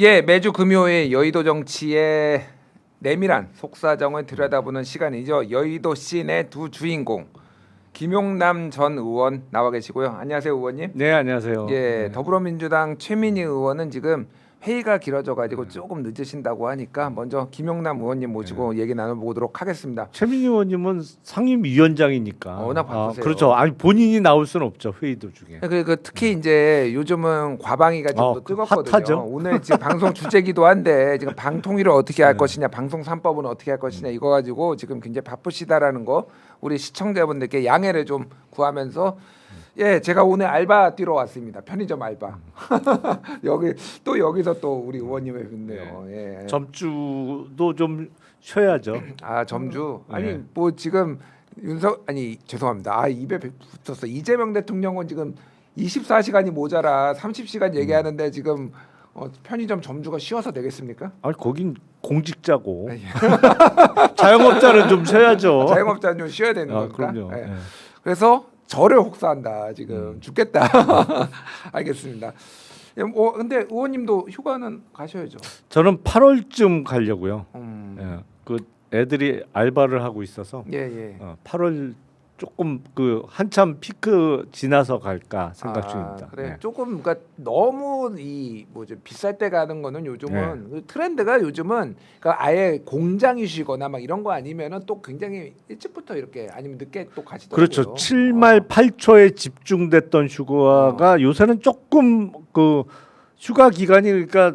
예, 매주 금요일 여의도 정치의 내밀한 속사정을 들여다보는 시간이죠. 여의도 씬의 두 주인공 김용남 전 의원 나와 계시고요. 안녕하세요, 의원님. 네, 안녕하세요. 예, 네. 더불어민주당 최민희 의원은 지금 회의가 길어져가지고 조금 늦으신다고 하니까 먼저 김용남 의원님 모시고 얘기 나눠보도록 하겠습니다. 최민희 의원님은 상임위원장이니까. 워낙 바쁘세요. 그렇죠. 아니 본인이 나올 수는 없죠, 회의도 중에. 특히 이제 요즘은 과방위가 좀 더 뜨겁거든요. 핫하죠. 오늘 지금 방송 주제기도 한데 지금 방통위를 어떻게 할 것이냐, 방송 3법은 어떻게 할 것이냐 이거 가지고 지금 굉장히 바쁘시다라는 거 우리 시청자분들께 양해를 좀 구하면서 예, 제가 오늘 알바 뛰러 왔습니다. 편의점 알바. 여기서 또 우리 의원님을 뵙네요. 예. 점주도 좀 쉬어야죠. 아, 점주. 아니 네. 뭐 지금 죄송합니다. 입에 붙었어. 이재명 대통령은 지금 24시간이 모자라 30시간 얘기하는데 지금 편의점 점주가 쉬어서 되겠습니까? 아니 거긴 공직자고. 자영업자는 좀 쉬어야죠. 자영업자는 좀 쉬어야 되는 겁니까? 그럼요. 예. 네. 그래서 저를 혹사한다 지금 죽겠다. 알겠습니다. 근데 의원님도 휴가는 가셔야죠. 저는 8월쯤 가려고요. 음. 그 애들이 알바를 하고 있어서 예. 8월 조금 그 한참 피크 지나서 갈까 생각 중입니다. 그래. 네. 조금 그러니까 너무 비쌀 때 가는 거는 요즘은 그 트렌드가 요즘은 그러니까 아예 공장이시거나 막 이런 거 아니면은 또 굉장히 일찍부터 이렇게 아니면 늦게 또 가시더라고요. 그렇죠. 7말 8초에 집중됐던 휴가가 요새는 조금 그 휴가 기간이 그러니까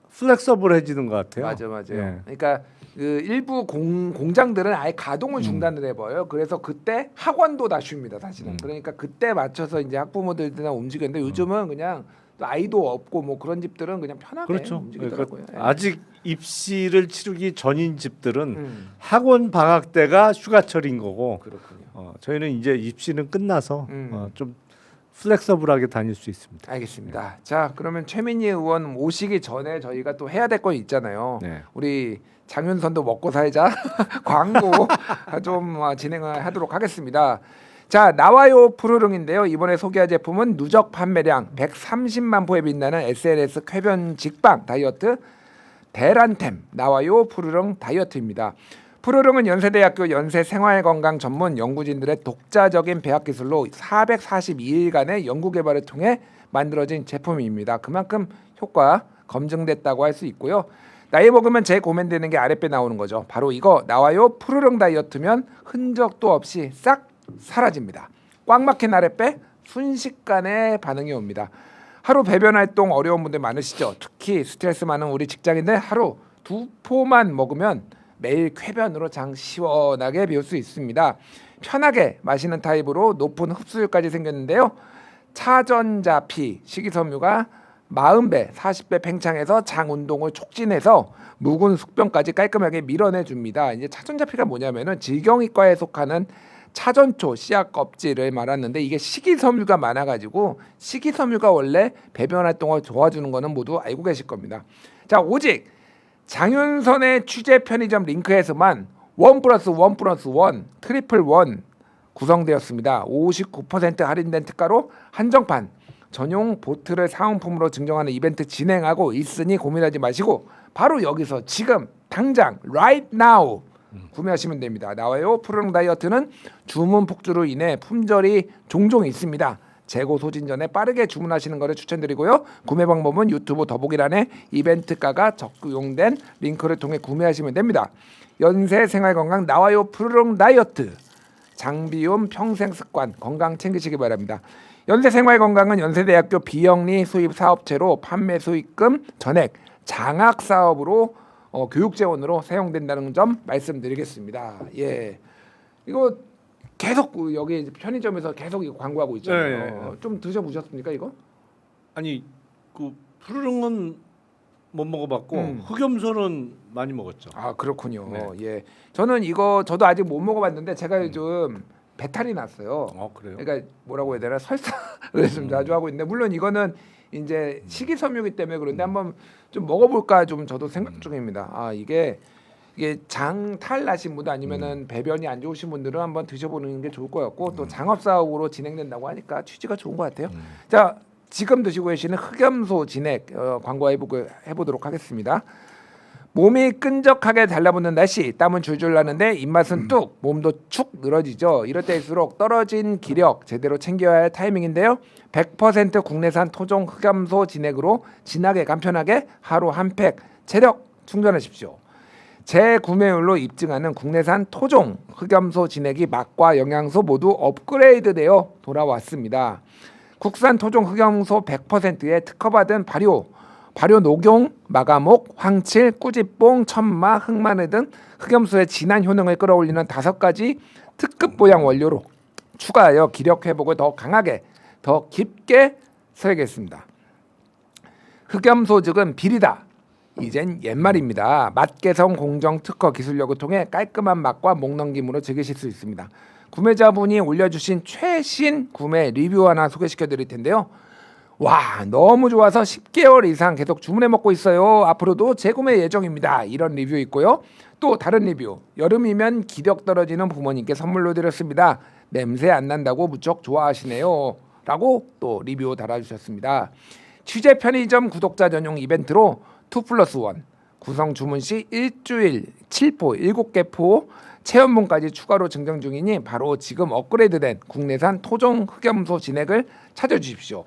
플렉서블해지는 것 같아요. 맞아요. 예. 그러니까 그 일부 공장들은 아예 가동을 중단을 해버려요. 그래서 그때 학원도 다 쉽니다, 사실은. 그러니까 그때 맞춰서 이제 학부모들이나 움직였는데 요즘은 그냥 또 아이도 없고 뭐 그런 집들은 그냥 편하게 그렇죠. 움직이더라고요. 그러니까 아직 입시를 치르기 전인 집들은 학원 방학 때가 휴가철인 거고. 그렇군요. 저희는 이제 입시는 끝나서 음. 좀 플렉서블하게 다닐 수 있습니다. 알겠습니다. 자, 그러면 최민희 의원 오시기 전에 저희가 또 해야 될 거 있잖아요. 네. 우리 장윤선도 먹고 살자 광고 좀 진행을 하도록 하겠습니다. 자, 나와요 푸르릉인데요. 이번에 소개할 제품은 누적 판매량 130만 포에 빛나는 SNS 쾌변 직방 다이어트 대란템 나와요 푸르릉 다이어트입니다. 푸르릉은 연세대학교 연세생활건강 전문 연구진들의 독자적인 배합 기술로 442일간의 연구 개발을 통해 만들어진 제품입니다. 그만큼 효과 검증됐다고 할 수 있고요. 나이 먹으면 제일 고민되는 게 아랫배 나오는 거죠. 바로 이거 나와요 푸르릉 다이어트면 흔적도 없이 싹 사라집니다. 꽉 막힌 아랫배 순식간에 반응이 옵니다. 하루 배변 활동 어려운 분들 많으시죠. 특히 스트레스 많은 우리 직장인들 하루 2포만 먹으면 매일 쾌변으로 장 시원하게 비울 수 있습니다. 편하게 마시는 타입으로 높은 흡수율까지 생겼는데요. 차전자피 식이섬유가 40배, 40배 팽창해서 장 운동을 촉진해서 묵은 숙변까지 깔끔하게 밀어내줍니다. 이제 차전자피가 뭐냐면은 질경이과에 속하는 차전초 씨앗 껍질을 말하는데 이게 식이섬유가 많아가지고 식이섬유가 원래 배변 활동을 도와주는 거는 모두 알고 계실 겁니다. 자, 오직 장윤선의 취재 편의점 링크에서만 1+1+1 트리플 원 구성되었습니다. 59% 할인된 특가로 한정판 전용 보트를 사은품으로 증정하는 이벤트 진행하고 있으니 고민하지 마시고 바로 여기서 지금 당장 right now 구매하시면 됩니다. 나와요 푸르릉 다이어트는 주문 폭주로 인해 품절이 종종 있습니다. 재고 소진 전에 빠르게 주문하시는 것을 추천드리고요. 구매 방법은 유튜브 더보기란에 이벤트가가 적용된 링크를 통해 구매하시면 됩니다. 연세 생활건강 나와요 푸르릉 다이어트 장비움 평생습관 건강 챙기시기 바랍니다. 연세생활건강은 연세대학교 비영리 수입 사업체로 판매 수익금 전액 장학 사업으로 교육 재원으로 사용된다는 점 말씀드리겠습니다. 예, 이거 계속 여기 편의점에서 계속 이거 광고하고 있잖아요. 네. 좀 드셔보셨습니까 이거? 아니 그 푸르릉은 못 먹어봤고 흑염소는 많이 먹었죠. 아, 그렇군요. 네. 예, 저는 이거 저도 아직 못 먹어봤는데 제가 요즘 배탈이 났어요. 그래요? 그러니까 뭐라고 해야 되나 설사를 좀 자주 하고 있는데 물론 이거는 이제 식이섬유이기 때문에 그런데 한번 좀 먹어볼까 좀 저도 생각 중입니다. 아, 이게 장탈 나신 분들 아니면은 배변이 안 좋으신 분들은 한번 드셔보는 게 좋을 것 같고 또 장업 사업으로 진행된다고 하니까 취지가 좋은 것 같아요. 자, 지금 드시고 계시는 흑염소 진액 해보도록 하겠습니다. 몸이 끈적하게 달라붙는 날씨, 땀은 줄줄 나는데 입맛은 뚝, 몸도 축 늘어지죠. 이럴 때일수록 떨어진 기력 제대로 챙겨야 할 타이밍인데요. 100% 국내산 토종 흑염소 진액으로 진하게 간편하게 하루 한 팩 체력 충전하십시오. 재구매율로 입증하는 국내산 토종 흑염소 진액이 맛과 영양소 모두 업그레이드되어 돌아왔습니다. 국산 토종 흑염소 100%에 특허받은 발효 녹용, 마가목, 황칠, 꾸지뽕, 천마, 흑마늘 등 흑염소의 진한 효능을 끌어올리는 5가지 특급 보양 원료로 추가하여 기력 회복을 더 강하게, 더 깊게 설계했습니다. 흑염소즉은 비리다. 이젠 옛말입니다. 맛개성 공정 특허 기술력을 통해 깔끔한 맛과 목넘김으로 즐기실 수 있습니다. 구매자분이 올려주신 최신 구매 리뷰 하나 소개시켜드릴 텐데요. 와, 너무 좋아서 10개월 이상 계속 주문해 먹고 있어요. 앞으로도 재구매 예정입니다. 이런 리뷰 있고요. 또 다른 리뷰. 여름이면 기력 떨어지는 부모님께 선물로 드렸습니다. 냄새 안 난다고 무척 좋아하시네요. 라고 또 리뷰 달아주셨습니다. 취재 편의점 구독자 전용 이벤트로 2+1 구성 주문 시 일주일 7포 7개 포 체험분까지 추가로 증정 중이니 바로 지금 업그레이드된 국내산 토종 흑염소 진액을 찾아주십시오.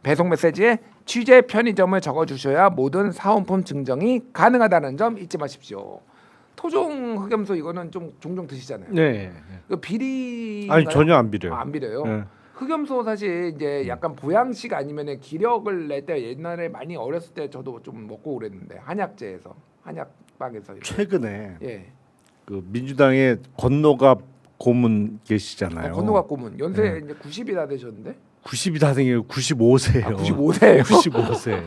배송 메시지에 취재 편의점을 적어주셔야 모든 사은품 증정이 가능하다는 점 잊지 마십시오. 토종 흑염소 이거는 좀 종종 드시잖아요. 네. 이거 비리 아니 전혀 안 비려요. 안 비려요. 네. 흑염소 사실 이제 약간 보양식 아니면 기력을 낼 때 옛날에 많이 어렸을 때 저도 좀 먹고 그랬는데 한약재에서 한약방에서 최근에 예. 그 민주당의 건노갑 고문 계시잖아요. 건너가 고문 연세 네. 이제 90이 다 되셨는데 90이 다 생겨 95세예요. 95세예요. 95세.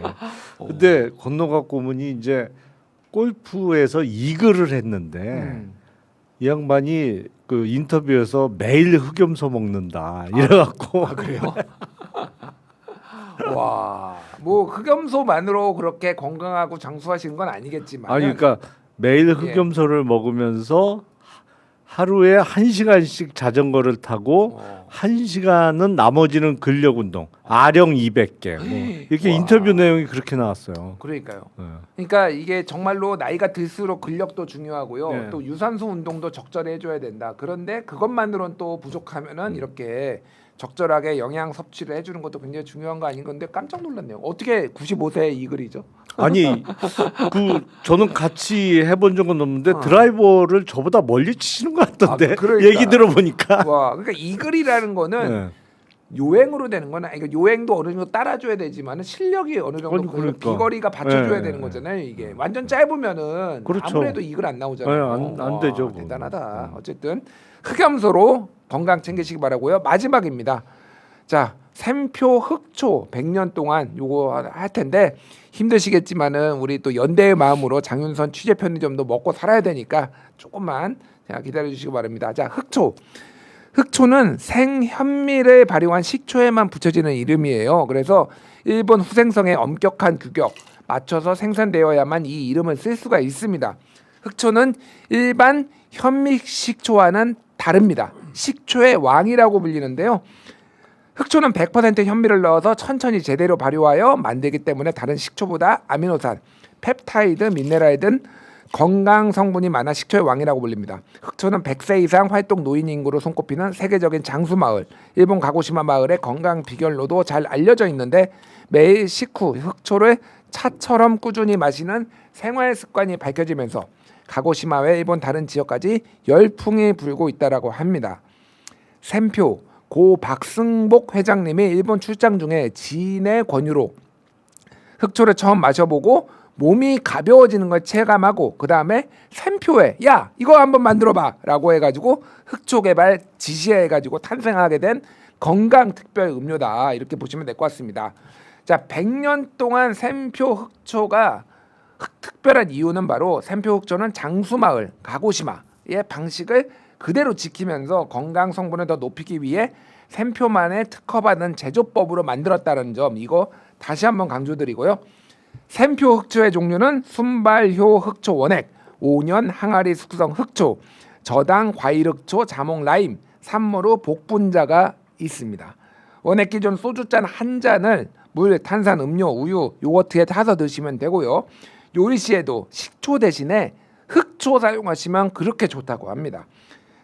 근데 건노갑 고문이 이제 골프에서 이글을 했는데 이 양반이 그 인터뷰에서 매일 흑염소 먹는다 이래갖고 그래요? 와, 뭐 흑염소만으로 그렇게 건강하고 장수하시는 건 아니겠지만 아니 그러니까 매일 흑염소를 먹으면서 하루에 1시간씩 자전거를 타고 1시간은 나머지는 근력 운동 아령 200개 뭐 이렇게 와. 인터뷰 내용이 그렇게 나왔어요. 그러니까요. 네. 그러니까 이게 정말로 나이가 들수록 근력도 중요하고요. 네. 또 유산소 운동도 적절히 해줘야 된다. 그런데 그것만으로는 또 부족하면은 이렇게 적절하게 영양 섭취를 해주는 것도 굉장히 중요한 거 아닌 건데 깜짝 놀랐네요. 어떻게 95세에 이 글이죠? 아니 그 저는 같이 해본 적은 없는데 드라이버를 저보다 멀리 치시는 것 같던데 그러니까. 얘기 들어보니까. 와, 그러니까 이 글이라는 거는 네. 요행으로 되는 거나 그러니까 요행도 어느 정도 따라줘야 되지만 실력이 어느 정도 그러니까. 비거리가 받쳐줘야 네. 되는 거잖아요. 이게 완전 짧으면은 그렇죠. 아무래도 이글 안 나오잖아요. 네, 안 되죠, 그건. 대단하다. 어쨌든 흑염소로 건강 챙기시기 바라고요. 마지막입니다. 자, 샘표 흑초 100년 동안 요거 할 텐데 힘드시겠지만은 우리 또 연대의 마음으로 장윤선 취재 편의점도 먹고 살아야 되니까 조금만 기다려 주시기 바랍니다. 자, 흑초. 흑초는 생현미를 발효한 식초에만 붙여지는 이름이에요. 그래서 일본 후생성의 엄격한 규격 맞춰서 생산되어야만 이 이름을 쓸 수가 있습니다. 흑초는 일반 현미 식초와는 다릅니다. 식초의 왕이라고 불리는데요. 흑초는 100% 현미를 넣어서 천천히 제대로 발효하여 만들기 때문에 다른 식초보다 아미노산, 펩타이드, 미네랄 등 건강 성분이 많아 식초의 왕이라고 불립니다. 흑초는 100세 이상 활동 노인 인구로 손꼽히는 세계적인 장수 마을, 일본 가고시마 마을의 건강 비결로도 잘 알려져 있는데 매일 식후 흑초를 차처럼 꾸준히 마시는 생활 습관이 밝혀지면서 가고시마 외 일본 다른 지역까지 열풍이 불고 있다라고 합니다. 샘표 고 박승복 회장님이 일본 출장 중에 지인의 권유로 흑초를 처음 마셔보고 몸이 가벼워지는 걸 체감하고 그 다음에 샘표에 야 이거 한번 만들어봐 라고 해가지고 흑초 개발 지시해가지고 탄생하게 된 건강 특별 음료다 이렇게 보시면 될 것 같습니다. 자, 100년 동안 샘표 흑초가 특별한 이유는 바로 샘표 흑초는 장수마을 가고시마의 방식을 그대로 지키면서 건강 성분을 더 높이기 위해 샘표만의 특허받은 제조법으로 만들었다는 점 이거 다시 한번 강조드리고요. 샘표 흑초의 종류는 순발효 흑초 원액, 5년 항아리 숙성 흑초, 저당 과일 흑초, 자몽 라임, 산모루 복분자가 있습니다. 원액 기존 소주잔 한 잔을 물, 탄산, 음료, 우유, 요거트에 타서 드시면 되고요. 요리 시에도 식초 대신에 흑초 사용하시면 그렇게 좋다고 합니다.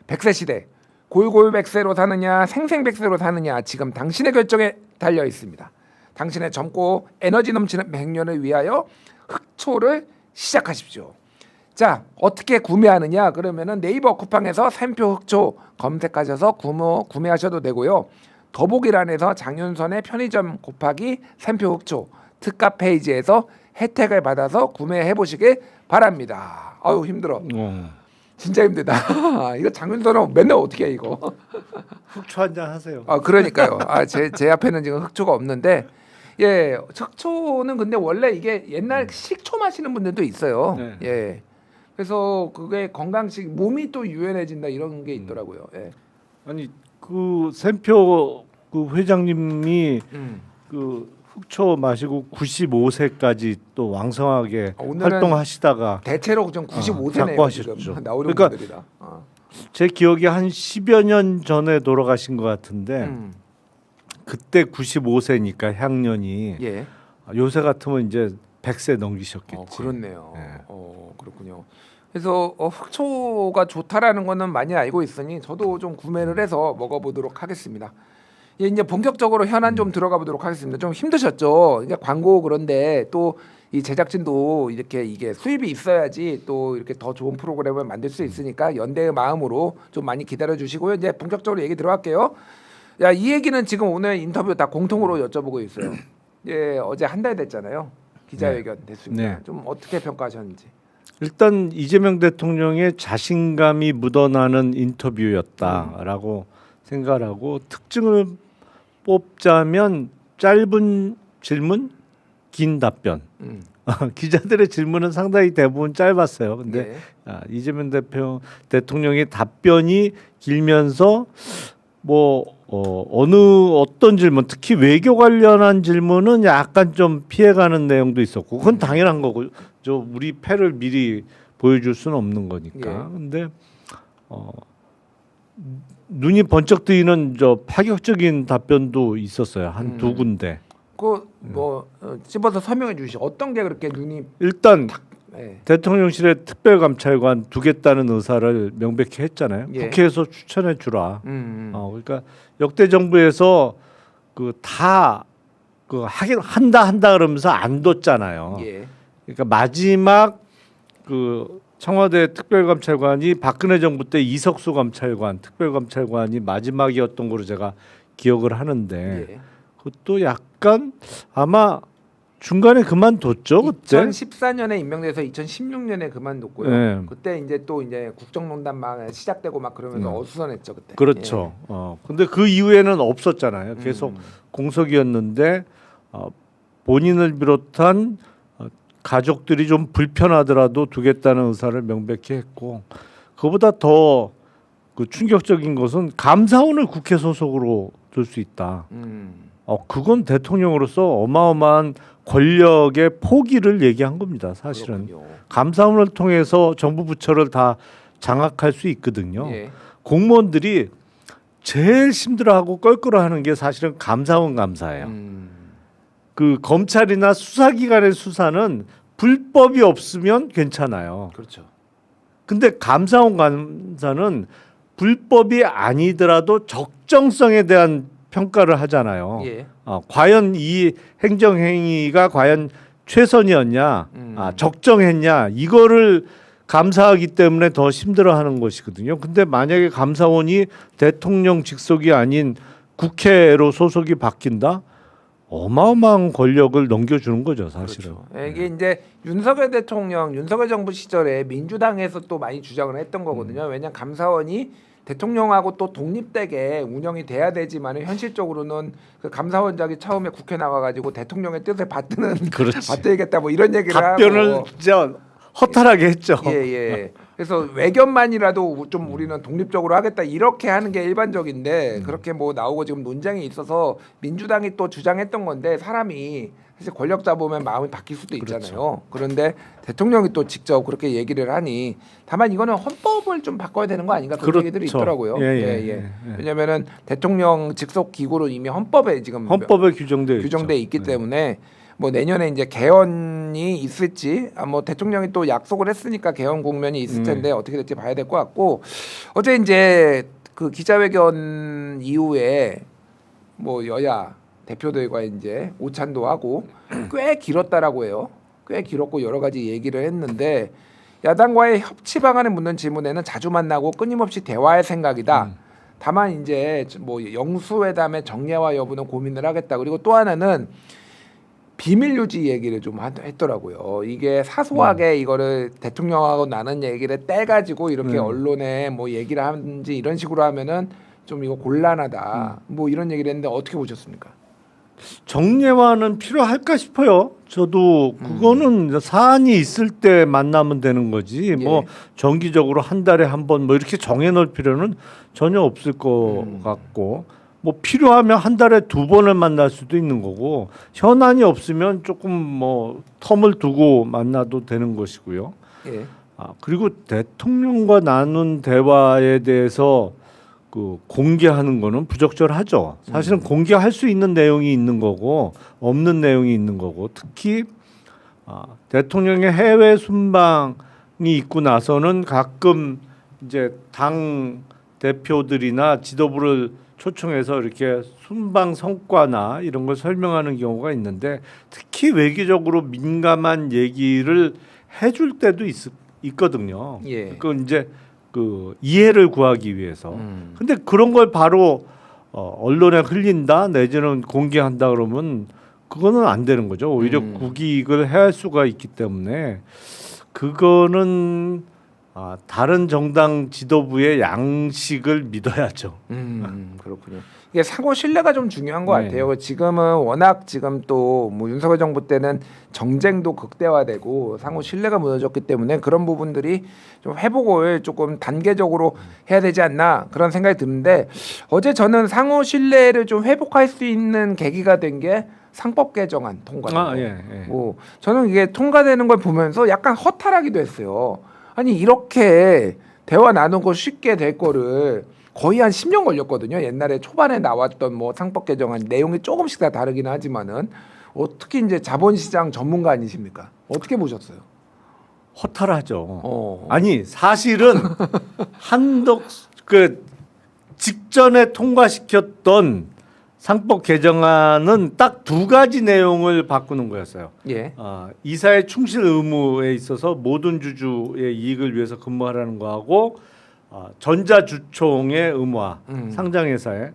100세 시대 골골백세로 사느냐 생생백세로 사느냐 지금 당신의 결정에 달려 있습니다. 당신의 젊고 에너지 넘치는 100년을 위하여 흑초를 시작하십시오. 자, 어떻게 구매하느냐? 그러면은 네이버 쿠팡에서 샘표 흑초 검색하셔서 구매하셔도 되고요. 더보기란에서 장윤선의 편의점 곱하기 샘표 흑초 특가 페이지에서 혜택을 받아서 구매해 보시길 바랍니다. 아유 힘들어. 진짜 힘들다. 이거 장윤선은 맨날 어떻게 해 이거? 흑초 한잔 하세요. 아 그러니까요. 제 앞에는 지금 흑초가 없는데 예, 흑초는 근데 원래 이게 옛날 식초 마시는 분들도 있어요. 네. 예. 그래서 그게 건강식 몸이 또 유연해진다 이런 게 있더라고요. 예. 아니 그 샘표 그 회장님이 그 흑초 마시고 95세까지 또 왕성하게 오늘은 활동하시다가 대체로 좀 95세네요. 자꾸 지금 하셨죠. 나오는 그러니까 분들이다. 제 기억에 한 10여 년 전에 돌아가신 것 같은데 그때 95세니까 향년이 예. 요새 같으면 이제 100세 넘기셨겠지. 그렇네요. 네. 그렇군요. 그래서 흑초가 좋다라는 거는 많이 알고 있으니 저도 좀 구매를 해서 먹어보도록 하겠습니다. 예, 이제 본격적으로 현안 좀 들어가 보도록 하겠습니다. 좀 힘드셨죠? 이제 광고 그런데 또 이 제작진도 이렇게 이게 수입이 있어야지 또 이렇게 더 좋은 프로그램을 만들 수 있으니까 연대의 마음으로 좀 많이 기다려 주시고요. 이제 본격적으로 얘기 들어갈게요. 야, 이 얘기는 지금 오늘 인터뷰 다 공통으로 여쭤보고 있어요. 예, 어제 한 달 됐잖아요. 기자회견 됐습니다. 네. 좀 어떻게 평가하셨는지. 일단 이재명 대통령의 자신감이 묻어나는 인터뷰였다라고 생각하고 특징을 뽑자면 짧은 질문, 긴 답변. 기자들의 질문은 상당히 대부분 짧았어요. 근데 이재명 대통령의 답변이 길면서 어떤 질문, 특히 외교 관련한 질문은 약간 좀 피해가는 내용도 있었고, 그건 당연한 거고, 우리 패를 미리 보여줄 수는 없는 거니까. 근데 눈이 번쩍 뜨이는 파격적인 답변도 있었어요. 한 두 군데. 찝어서 설명해 주시죠. 어떤 게 그렇게 눈이 일단 네. 대통령실에 특별감찰관 두겠다는 의사를 명백히 했잖아요. 예. 국회에서 추천해 주라. 그러니까 역대 정부에서 하긴 한다 그러면서 안 뒀잖아요. 예. 그러니까 마지막 청와대 특별감찰관이 박근혜 정부 때 이석수 감찰관 특별감찰관이 마지막이었던 걸로 제가 기억을 하는데 예. 그것도 약간 아마 중간에 그만뒀죠. 그때 2014년에 임명돼서 2016년에 그만뒀고요. 네. 그때 이제 또 국정농단 막 시작되고 막 그러면서 어수선했죠 그때. 그렇죠. 근데 그 이후에는 없었잖아요. 계속 공석이었는데 본인을 비롯한 가족들이 좀 불편하더라도 두겠다는 의사를 명백히 했고, 그보다 더 충격적인 것은 감사원을 국회 소속으로 둘 수 있다. 그건 대통령으로서 어마어마한 권력의 포기를 얘기한 겁니다. 사실은 그렇군요. 감사원을 통해서 정부 부처를 다 장악할 수 있거든요. 예. 공무원들이 제일 힘들어하고 껄끄러워하는 게 사실은 감사원 감사예요. 그 검찰이나 수사기관의 수사는 불법이 없으면 괜찮아요. 그렇죠. 근데 감사원 감사는 불법이 아니더라도 적정성에 대한 평가를 하잖아요. 예. 과연 이 행정행위가 과연 최선이었냐, 적정했냐, 이거를 감사하기 때문에 더 힘들어하는 것이거든요. 근데 만약에 감사원이 대통령 직속이 아닌 국회로 소속이 바뀐다? 어마어마한 권력을 넘겨주는 거죠, 사실은. 그렇죠. 이게 이제 윤석열 대통령, 윤석열 정부 시절에 민주당에서 또 많이 주장을 했던 거거든요. 왜냐하면 감사원이 대통령하고 또 독립되게 운영이 돼야 되지만 현실적으로는 그 감사원장이 처음에 국회 나와가지고 대통령의 뜻을 받들겠다 뭐 이런 얘기를 답변을 하고 진짜 허탈하게 했죠. 예. 그래서 외견만이라도 좀 우리는 독립적으로 하겠다 이렇게 하는 게 일반적인데 그렇게 나오고 지금 논쟁이 있어서 민주당이 또 주장했던 건데 사람이 사실 권력 잡으면 마음이 바뀔 수도 있잖아요. 그렇죠. 그런데 대통령이 또 직접 그렇게 얘기를 하니 다만 이거는 헌법을 좀 바꿔야 되는 거 아닌가 그런 그렇죠. 얘기들이 있더라고요. 예. 왜냐하면은 대통령 직속 기구로 이미 헌법에 지금 헌법에 규정돼 규정돼 있죠. 있기 때문에 뭐 내년에 이제 개헌이 있을지 뭐 대통령이 또 약속을 했으니까 개헌 국면이 있을 텐데 어떻게 될지 봐야 될 것 같고 어제 이제 그 기자회견 이후에 뭐 여야 대표들과 이제 오찬도 하고 꽤 길었다라고 해요. 꽤 길었고 여러 가지 얘기를 했는데 야당과의 협치 방안을 묻는 질문에는 자주 만나고 끊임없이 대화할 생각이다. 다만 이제 뭐 영수회담의 정례화 여부는 고민을 하겠다. 그리고 또 하나는 비밀 유지 얘기를 좀 했더라고요. 이게 사소하게 이거를 대통령하고 나눈 얘기를 떼가지고 이렇게 언론에 뭐 얘기를 하는지 이런 식으로 하면은 좀 이거 곤란하다. 뭐 이런 얘기를 했는데 어떻게 보셨습니까? 정례화는 필요할까 싶어요. 저도 그거는 사안이 있을 때 만나면 되는 거지. 뭐 정기적으로 한 달에 한 번 뭐 이렇게 정해 놓을 필요는 전혀 없을 것 같고 뭐 필요하면 한 달에 2번을 만날 수도 있는 거고 현안이 없으면 조금 뭐 텀을 두고 만나도 되는 것이고요. 예. 그리고 대통령과 나눈 대화에 대해서 그 공개하는 거는 부적절하죠. 사실은 공개할 수 있는 내용이 있는 거고 없는 내용이 있는 거고 특히 대통령의 해외 순방이 있고 나서는 가끔 이제 당 대표들이나 지도부를 초청해서 이렇게 순방 성과나 이런 걸 설명하는 경우가 있는데 특히 외교적으로 민감한 얘기를 해줄 때도 있거든요. 예. 그 이제 그 이해를 구하기 위해서. 근데 그런 걸 바로 언론에 흘린다 내지는 공개한다 그러면 그거는 안 되는 거죠. 오히려 국익을 해할 수가 있기 때문에 그거는 다른 정당 지도부의 양식을 믿어야죠. 그렇군요. 이게 상호 신뢰가 좀 중요한 것 같아요. 지금은 워낙 지금 또 뭐 윤석열 정부 때는 정쟁도 극대화되고 상호 신뢰가 무너졌기 때문에 그런 부분들이 좀 회복을 조금 단계적으로 해야 되지 않나 그런 생각이 드는데 어제 저는 상호 신뢰를 좀 회복할 수 있는 계기가 된 게 상법 개정안 통과. 저는 이게 통과되는 걸 보면서 약간 허탈하기도 했어요. 아니 이렇게 대화 나누고 쉽게 될 거를 거의 한 10년 걸렸거든요. 옛날에 초반에 나왔던 뭐 상법 개정안 내용이 조금씩 다 다르긴 하지만은 어떻게 이제 자본시장 전문가 아니십니까? 어떻게 보셨어요? 허탈하죠. 아니 사실은 그 직전에 통과시켰던 상법 개정안은 딱 2가지 내용을 바꾸는 거였어요. 예. 이사의 충실 의무에 있어서 모든 주주의 이익을 위해서 근무하라는 거하고 전자주총의 의무화 상장회사에.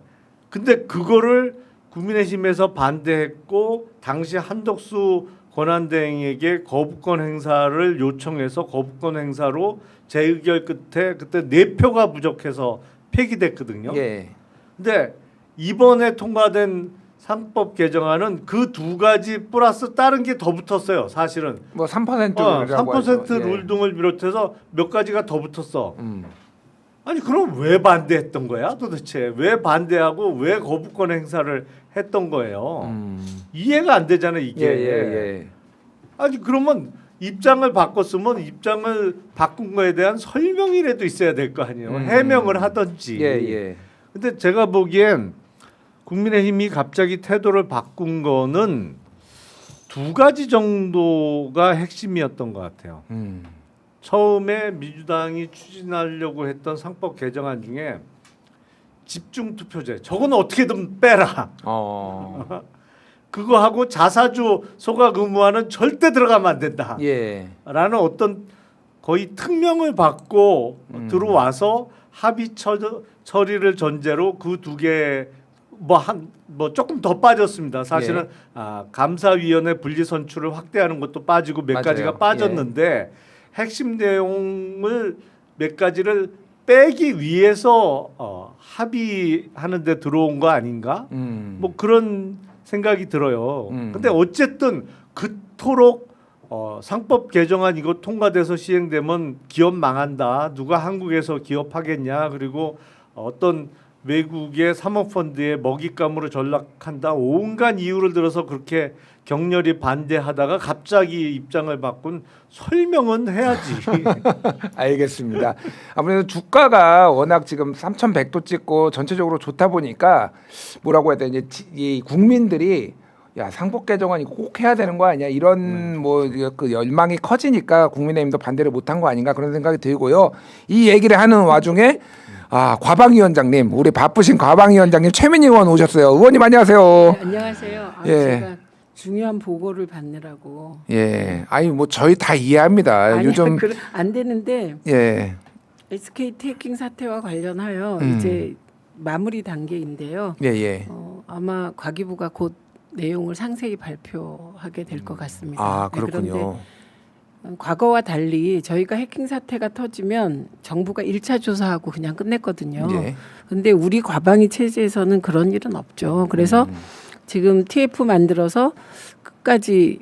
근데 그거를 국민의힘에서 반대했고 당시 한덕수 권한대행에게 거부권 행사를 요청해서 거부권 행사로 재의결 끝에 그때 4표가 부족해서 폐기됐거든요. 예. 근데 이번에 통과된 상법 개정안은 그 2가지 플러스 다른 게 더 붙었어요. 사실은 뭐 3%라고 3% 하죠. 룰 등을 비롯해서 몇 가지가 더 붙었어. 아니 그럼 왜 반대했던 거야 도대체? 왜 반대하고 왜 거부권 행사를 했던 거예요? 이해가 안 되잖아 이게. 아니 그러면 입장을 바꿨으면 입장을 바꾼 거에 대한 설명이라도 있어야 될 거 아니에요. 해명을 하든지. 근데 제가 보기엔 국민의힘이 갑자기 태도를 바꾼 거는 2가지 정도가 핵심이었던 것 같아요. 처음에 민주당이 추진하려고 했던 상법 개정안 중에 집중 투표제 저거는 어떻게든 빼라. 그거 하고 자사주 소각 의무화는 절대 들어가면 안 된다. 라는 어떤 거의 특명을 받고 들어와서 합의 처리를 전제로 그 2개 뭐 조금 더 빠졌습니다. 사실은 감사위원회 분리 선출을 확대하는 것도 빠지고 몇 가지가 빠졌는데 핵심 내용을 몇 가지를 빼기 위해서 합의하는 데 들어온 거 아닌가? 뭐 그런 생각이 들어요. 근데 어쨌든 그토록 상법 개정안 이거 통과돼서 시행되면 기업 망한다. 누가 한국에서 기업하겠냐. 그리고 어떤 외국의 사모펀드에 먹잇감으로 전락한다. 온갖 이유를 들어서 그렇게 격렬히 반대하다가 갑자기 입장을 바꾼 설명은 해야지. 알겠습니다. 아무래도 주가가 워낙 지금 3,100도 찍고 전체적으로 좋다 보니까 뭐라고 해야 되냐 이 국민들이 야 상법 개정안 이거 꼭 해야 되는 거 아니야 이런 뭐 그 열망이 커지니까 국민의힘도 반대를 못한 거 아닌가 그런 생각이 들고요. 이 얘기를 하는 와중에 과방위원장님 우리 바쁘신 과방위원장님 최민희 의원 오셨어요. 의원님 안녕하세요. 네, 안녕하세요. 예. 제가 중요한 보고를 받느라고. 예, 아니 뭐 저희 다 이해합니다. 아니요, 요즘 안 되는데 예, SKT 해킹 사태와 관련하여 이제 마무리 단계인데요. 예, 예. 아마 과기부가 곧 내용을 상세히 발표하게 될 것 같습니다. 아 네, 그렇군요. 그런데 과거와 달리 저희가 해킹 사태가 터지면 정부가 1차 조사하고 그냥 끝냈거든요. 예. 근데 우리 과방위 체제에서는 그런 일은 없죠. 그래서 지금 TF 만들어서 끝까지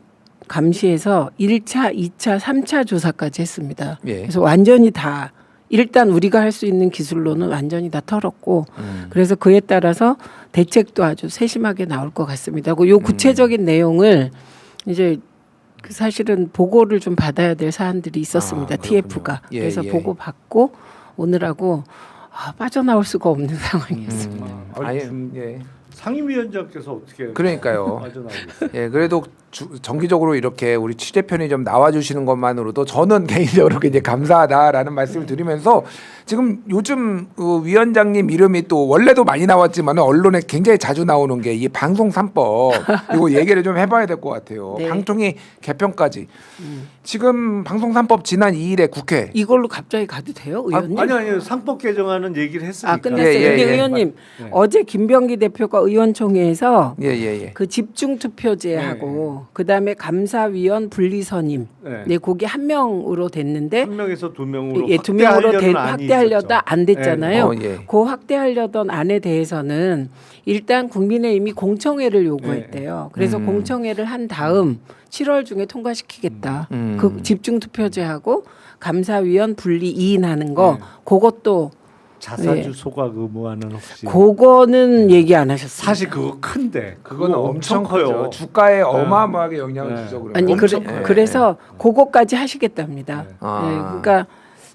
감시해서 1차, 2차, 3차 조사까지 했습니다. 예. 그래서 완전히 다 일단 우리가 할 수 있는 기술로는 완전히 다 털었고 그래서 그에 따라서 대책도 아주 세심하게 나올 것 같습니다. 요 구체적인 내용을 이제 그 사실은 보고를 좀 받아야 될 사안들이 있었습니다. TF가. 예, 그래서 예. 보고 받고 오늘하고 빠져나올 수가 없는 상황이었습니다. 아예 예. 상임위원장께서 어떻게 그러니까요. 빠져나오겠어요? 예, 그래도 정기적으로 이렇게 우리 취재편이 좀 나와주시는 것만으로도 저는 개인적으로 굉장히 감사하다라는 말씀을 드리면서 지금 요즘 그 위원장님 이름이 또 원래도 많이 나왔지만 언론에 굉장히 자주 나오는 게 이 방송 3법 이거 얘기를 좀 해봐야 될 것 같아요. 네. 방통위 개편까지 지금 방송 3법 지난 2일에 국회 이걸로 갑자기 가도 돼요, 의원님? 아니요 상법 개정하는 얘기를 했으니까. 끝났어요. 예, 예, 근데 예. 의원님 네. 어제 김병기 대표가 의원총회에서 예예예. 그 집중 투표제하고 그다음에 감사위원 분리선임 네. 거기 한 명으로 됐는데 한 명에서 두 명으로 두 명으로 확대하려는 확대하려다 안 됐잖아요. 예. 그 확대하려던 안에 대해서는 일단 국민의힘이 공청회를 요구했대요. 그래서 공청회를 한 다음 7월 중에 통과시키겠다. 그 집중 투표제하고 감사위원 분리 2인 하는 거 그것도 자사주 소각 의무화는 혹시 그거는 얘기 안 하셨어요. 사실 그거 큰데 그거는 그거 엄청 커요. 커요. 주가에 어마어마하게 영향을 네. 주죠. 그러면. 아니 엄청 커요. 그래서 그거까지 하시겠답니다. 네. 그러니까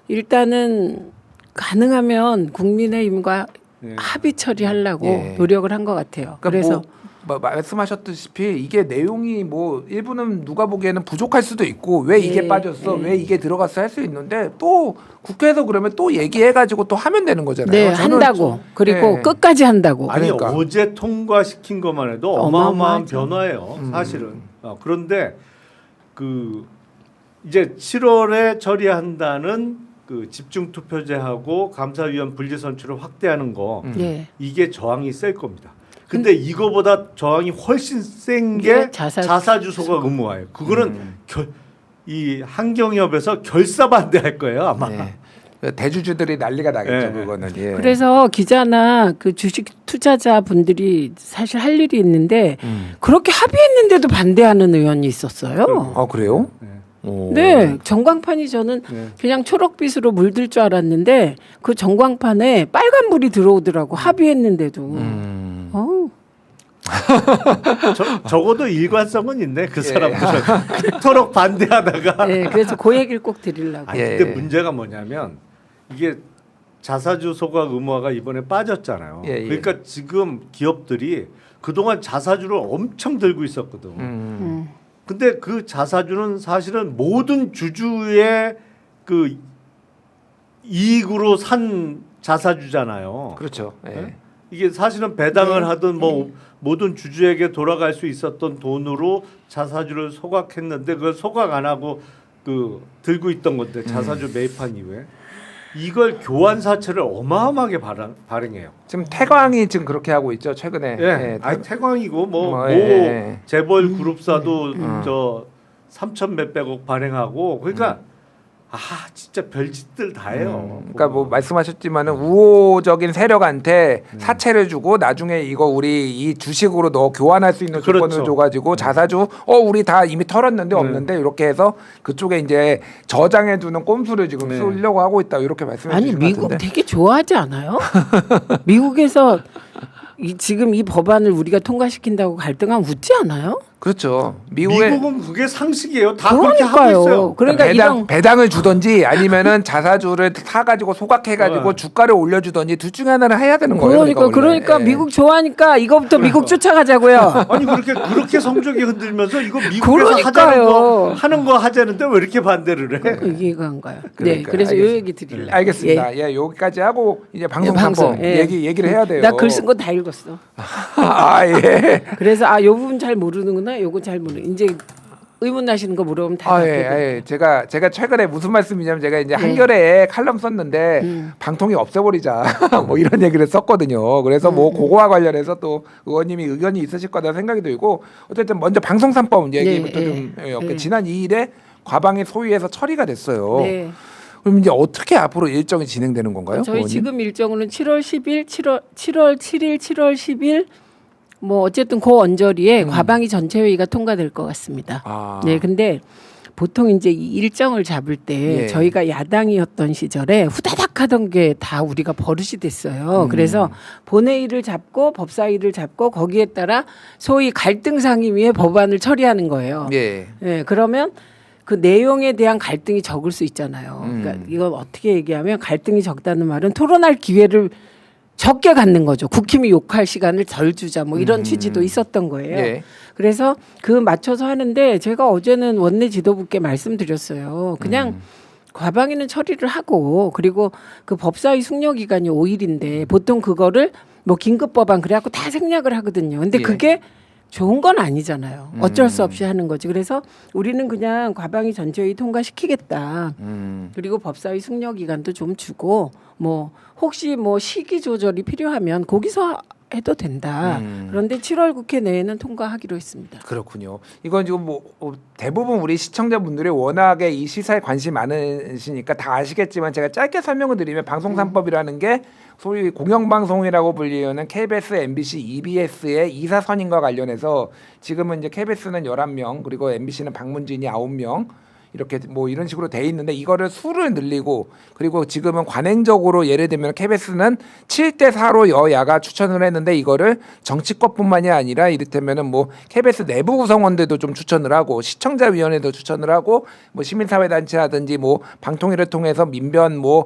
일단은 가능하면 국민의힘과 네. 합의 처리하려고 예. 노력을 한 것 같아요. 그러니까 그래서 뭐 말씀하셨다시피 이게 내용이 뭐 일부는 누가 보기에는 부족할 수도 있고 왜 이게 예, 빠졌어 예. 왜 이게 들어갔어 할 수 있는데 또 국회에서 그러면 또 얘기해가지고 또 하면 되는 거잖아요. 네 저는 한다고 그리고 예. 끝까지 한다고. 아니 그러니까. 어제 통과시킨 것만 해도 어마어마한 어마어마하죠. 변화예요. 사실은. 그런데 그 이제 7월에 처리한다는 그 집중 투표제하고 감사위원 분리 선출을 확대하는 거 예. 이게 저항이 셀 겁니다. 근데 이거보다 저항이 훨씬 센 게 네, 자사주 소각 의무화예요. 그거는 이 한경협에서 결사 반대할 거예요 아마. 네. 대주주들이 난리가 나겠죠. 예. 그거는. 예. 그래서 기자나 그 주식 투자자 분들이 사실 할 일이 있는데 그렇게 합의했는데도 반대하는 의원이 있었어요. 아 그래요? 네. 오. 네, 전광판이 저는 네. 그냥 초록빛으로 물들 줄 알았는데 그 전광판에 빨간불이 들어오더라고 합의했는데도. 어우. 적어도 일관성은 있네 그 예. 사람들은 그토록 반대하다가. 네, 그래서 그 얘기를 꼭 드리려고. 아니 예. 근데 문제가 뭐냐면 이게 자사주 소각 의무화가 이번에 빠졌잖아요. 예, 예. 그러니까 지금 기업들이 그동안 자사주를 엄청 들고 있었거든. 근데 그 자사주는 사실은 모든 주주의 그 이익으로 산 자사주잖아요. 그렇죠. 예. 네? 이게 사실은 배당을 네. 하든 뭐 모든 주주에게 돌아갈 수 있었던 돈으로 자사주를 소각했는데 그걸 소각 안 하고 그 들고 있던 건데 자사주 매입한 이후에 이걸 교환 사채를 어마어마하게 발행해요. 지금 태광이 지금 그렇게 하고 있죠. 최근에. 예, 예. 아니 태광이고 뭐 예. 재벌 그룹사도 저 3천 몇백억 발행하고 그러니까 진짜 별짓들 다 해요. 그러니까 뭐 말씀하셨지만은 우호적인 세력한테 사채를 주고 나중에 이거 우리 이 주식으로 너 교환할 수 있는 조건을 그렇죠. 줘가지고 자사주 우리 다 이미 털었는데 없는데 이렇게 해서 그쪽에 이제 저장해 두는 꼼수를 지금 네. 쓰려고 하고 있다 이렇게 말씀해 아니 주신 것 미국 같은데. 되게 좋아하지 않아요? 미국에서 지금 이 법안을 우리가 통과시킨다고 갈등하면 웃지 않아요? 그렇죠. 미국은 그게 상식이에요. 다 그렇게 하고 있어요. 그러니까 배당을 주던지 아니면은 자사주를 사가지고 소각해가지고 주가를 올려주던지 둘 중에 하나를 해야 되는 거예요. 그러니까 예. 미국 좋아하니까 이거부터 미국 쫓아가자고요. 아니 그렇게 성적이 흔들면서 이거 미국에서 하는 거 하자는데 왜 이렇게 반대를 해? 이해가 안 가요. 네, 그래서 요 얘기 드릴래요. 알겠습니다. 예, 여기까지 하고 이제 방송 3법 얘기를 해야 돼요. 나 글 쓴 거 다 읽었어. 아 예. 그래서 요 부분 잘 모르는구나. 요거 잘 모르. 이제 의문 나시는 거 물어보면 다 예. 제가 최근에 무슨 말씀이냐면 제가 이제 한겨레에 칼럼 썼는데 방통위 없애버리자 뭐 이런 얘기를 썼거든요. 그래서 뭐 그거와 관련해서 또 의원님이 의견이 있으실 거다 생각이 들고 어쨌든 먼저 방송 3법 얘기부터 좀 지난 2일에 과방위 소위에서 처리가 됐어요. 네. 그럼 이제 어떻게 앞으로 일정이 진행되는 건가요? 저희 의원님? 지금 일정으로는 7월 10일, 7월 7일, 7월 10일 뭐 어쨌든 그 언저리에 과방위 전체 회의가 통과될 것 같습니다. 네, 근데 보통 이제 이 일정을 잡을 때 저희가 야당이었던 시절에 후다닥 하던 게 다 우리가 버릇이 됐어요. 그래서 본회의를 잡고 법사위를 잡고 거기에 따라 소위 갈등 상임위의 법안을 처리하는 거예요. 네, 그러면 그 내용에 대한 갈등이 적을 수 있잖아요. 그러니까 이건 어떻게 얘기하면 갈등이 적다는 말은 토론할 기회를 적게 갖는 거죠. 국힘이 욕할 시간을 덜 주자 뭐 이런 취지도 있었던 거예요. 그래서 그 맞춰서 하는데 제가 어제는 원내 지도부께 말씀드렸어요. 그냥 과방위는 처리를 하고 그리고 그 법사위 숙려 기간이 5일인데 보통 그거를 뭐 긴급 법안 그래갖고 다 생략을 하거든요. 근데 그게 좋은 건 아니잖아요. 어쩔 수 없이 하는 거지. 그래서 우리는 그냥 과방위 전체회의 통과시키겠다. 그리고 법사위 숙려 기간도 좀 주고 뭐 혹시 뭐 시기 조절이 필요하면 거기서 해도 된다. 그런데 7월 국회 내에는 통과하기로 했습니다. 그렇군요. 이건 지금 뭐 대부분 우리 시청자분들이 워낙에 이 시사에 관심이 많으시니까 다 아시겠지만 제가 짧게 설명을 드리면 방송 3법이라는 게 소위 공영방송이라고 불리는 KBS, MBC, EBS의 이사 선임과 관련해서 지금은 이제 KBS는 11명 그리고 MBC는 방문진이 9명 이렇게 뭐 이런 식으로 돼 있는데 이거를 수를 늘리고 그리고 지금은 관행적으로 예를 들면 KBS는 7대 4로 여야가 추천을 했는데 이거를 정치권뿐만이 아니라 이를테면은 뭐 KBS 내부 구성원들도 좀 추천을 하고 시청자위원회도 추천을 하고 뭐 시민사회단체라든지 뭐 방통위를 통해서 민변 뭐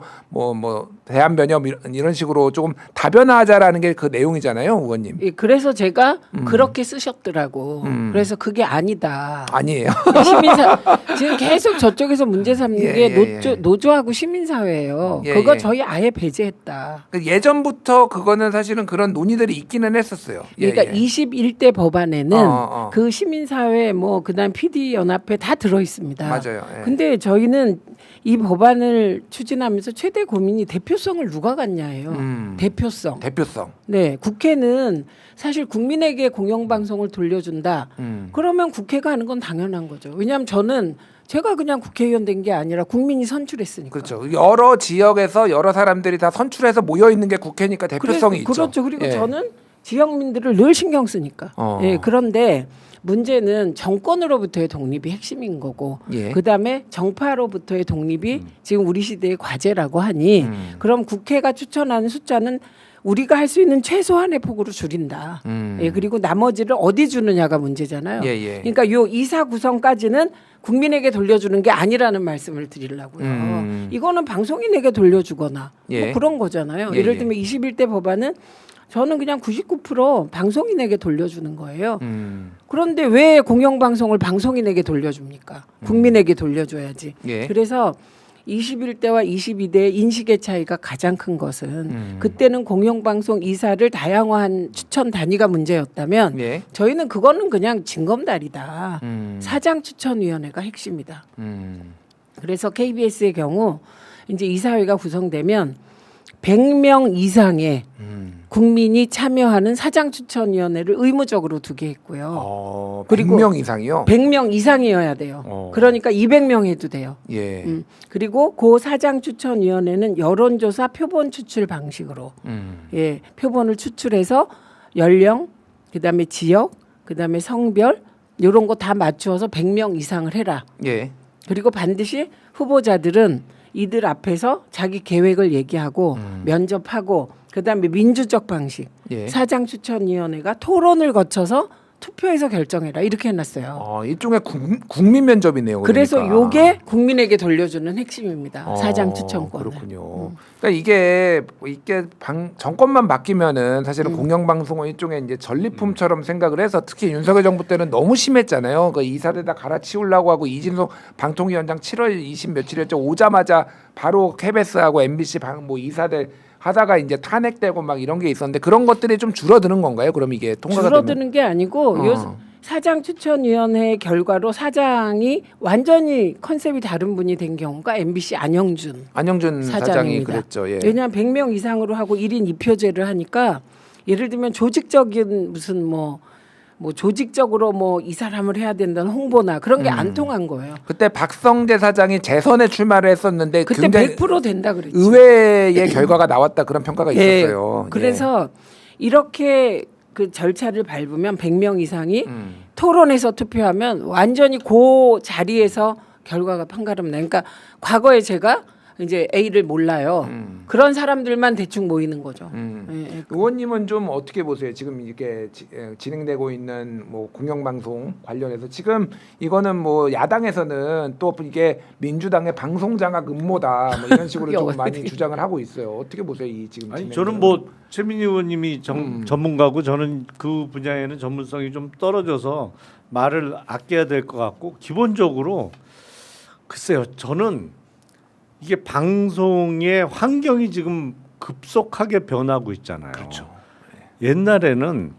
대한변협 이런 식으로 조금 다변화하자라는 게 그 내용이잖아요, 의원님. 예, 그래서 제가 그렇게 쓰셨더라고. 그래서 그게 아니다. 아니에요. 지금 계속 저쪽에서 문제 삼는 게 노조하고 시민사회예요. 그거 저희 아예 배제했다. 예전부터 그거는 사실은 그런 논의들이 있기는 했었어요. 그러니까 21대 법안에는 그 시민사회 뭐 그다음 PD연합회 다 들어 있습니다. 맞아요. 근데 저희는 이 법안을 추진하면서 최대 고민이 대표성을 누가 갖냐예요. 대표성. 네, 국회는 사실 국민에게 공영방송을 돌려준다. 그러면 국회가 하는 건 당연한 거죠. 왜냐하면 제가 그냥 국회의원 된 게 아니라 국민이 선출했으니까. 그렇죠. 여러 지역에서 여러 사람들이 다 선출해서 모여 있는 게 국회니까 대표성이 있죠. 그렇죠. 그리고 저는 지역민들을 늘 신경 쓰니까. 그런데 문제는 정권으로부터의 독립이 핵심인 거고 그다음에 정파로부터의 독립이 지금 우리 시대의 과제라고 하니 그럼 국회가 추천하는 숫자는 우리가 할 수 있는 최소한의 폭으로 줄인다. 그리고 나머지를 어디 주느냐가 문제잖아요. 그러니까 요 이사 구성까지는 국민에게 돌려주는 게 아니라는 말씀을 드리려고요. 이거는 방송인에게 돌려주거나 뭐 그런 거잖아요. 예를 들면 21대 법안은 저는 그냥 99% 방송인에게 돌려주는 거예요. 그런데 왜 공영방송을 방송인에게 돌려줍니까? 국민에게 돌려줘야지. 그래서 21대와 22대의 인식의 차이가 가장 큰 것은 그때는 공영방송 이사를 다양화한 추천 단위가 문제였다면 저희는 그거는 그냥 징검다리다. 사장추천위원회가 핵심이다. 그래서 KBS의 경우 이제 이사회가 구성되면 100명 이상의 국민이 참여하는 사장추천위원회를 의무적으로 두게 했고요. 그리고 100명 이상이요? 100명 이상이어야 돼요. 그러니까 200명 해도 돼요. 그리고 그 사장추천위원회는 여론조사 표본 추출 방식으로 표본을 추출해서 연령, 그다음에 지역, 그다음에 성별 이런 거 다 맞추어서 100명 이상을 해라. 그리고 반드시 후보자들은 이들 앞에서 자기 계획을 얘기하고 면접하고 그다음에 민주적 방식 사장추천위원회가 토론을 거쳐서 투표해서 결정해라 이렇게 해놨어요. 일종의 국민 면접이네요. 그래서 그러니까. 요게 국민에게 돌려주는 핵심입니다. 사장 추천권을. 그렇군요. 그러니까 이게 정권만 바뀌면은 사실은 공영방송은 일종의 이제 전리품처럼 생각을 해서 특히 윤석열 정부 때는 너무 심했잖아요. 그 이사대다 갈아치우려고 하고 이진석 방통위원장 7월 20 며칠이었죠. 오자마자 바로 KBS하고 MBC 뭐 이사대 하다가 이제 탄핵되고 막 이런 게 있었는데 그런 것들이 좀 줄어드는 건가요? 그럼 이게 통과가 줄어드는 게 아니고 요 사장 추천위원회 결과로 사장이 완전히 컨셉이 다른 분이 된 경우가 MBC 안영준 사장이 사장입니다. 그랬죠. 예. 왜냐하면 100명 이상으로 하고 1인 2표제를 하니까 예를 들면 조직적인 무슨 뭐 조직적으로 뭐 이 사람을 해야 된다는 홍보나 그런 게 안 통한 거예요. 그때 박성재 사장이 재선에 출마를 했었는데 그때 굉장히 100% 된다 그랬죠. 의외의 결과가 나왔다 그런 평가가 있었어요. 그래서 이렇게 그 절차를 밟으면 100명 이상이 토론해서 투표하면 완전히 그 자리에서 결과가 판가름 나. 그러니까 과거에 제가 이제 A를 몰라요. 그런 사람들만 대충 모이는 거죠. 예. 의원님은 좀 어떻게 보세요? 지금 이렇게 진행되고 있는 뭐 공영방송 관련해서 지금 이거는 뭐 야당에서는 또 이게 민주당의 방송장악 음모다 뭐 이런 식으로 좀 많이 주장을 하고 있어요. 어떻게 보세요? 이 지금 아니 저는 뭐 최민희 의원님이 전문가고 저는 그 분야에는 전문성이 좀 떨어져서 말을 아껴야 될 것 같고 기본적으로 글쎄요 저는 이게 방송의 환경이 지금 급속하게 변하고 있잖아요. 그렇죠. 옛날에는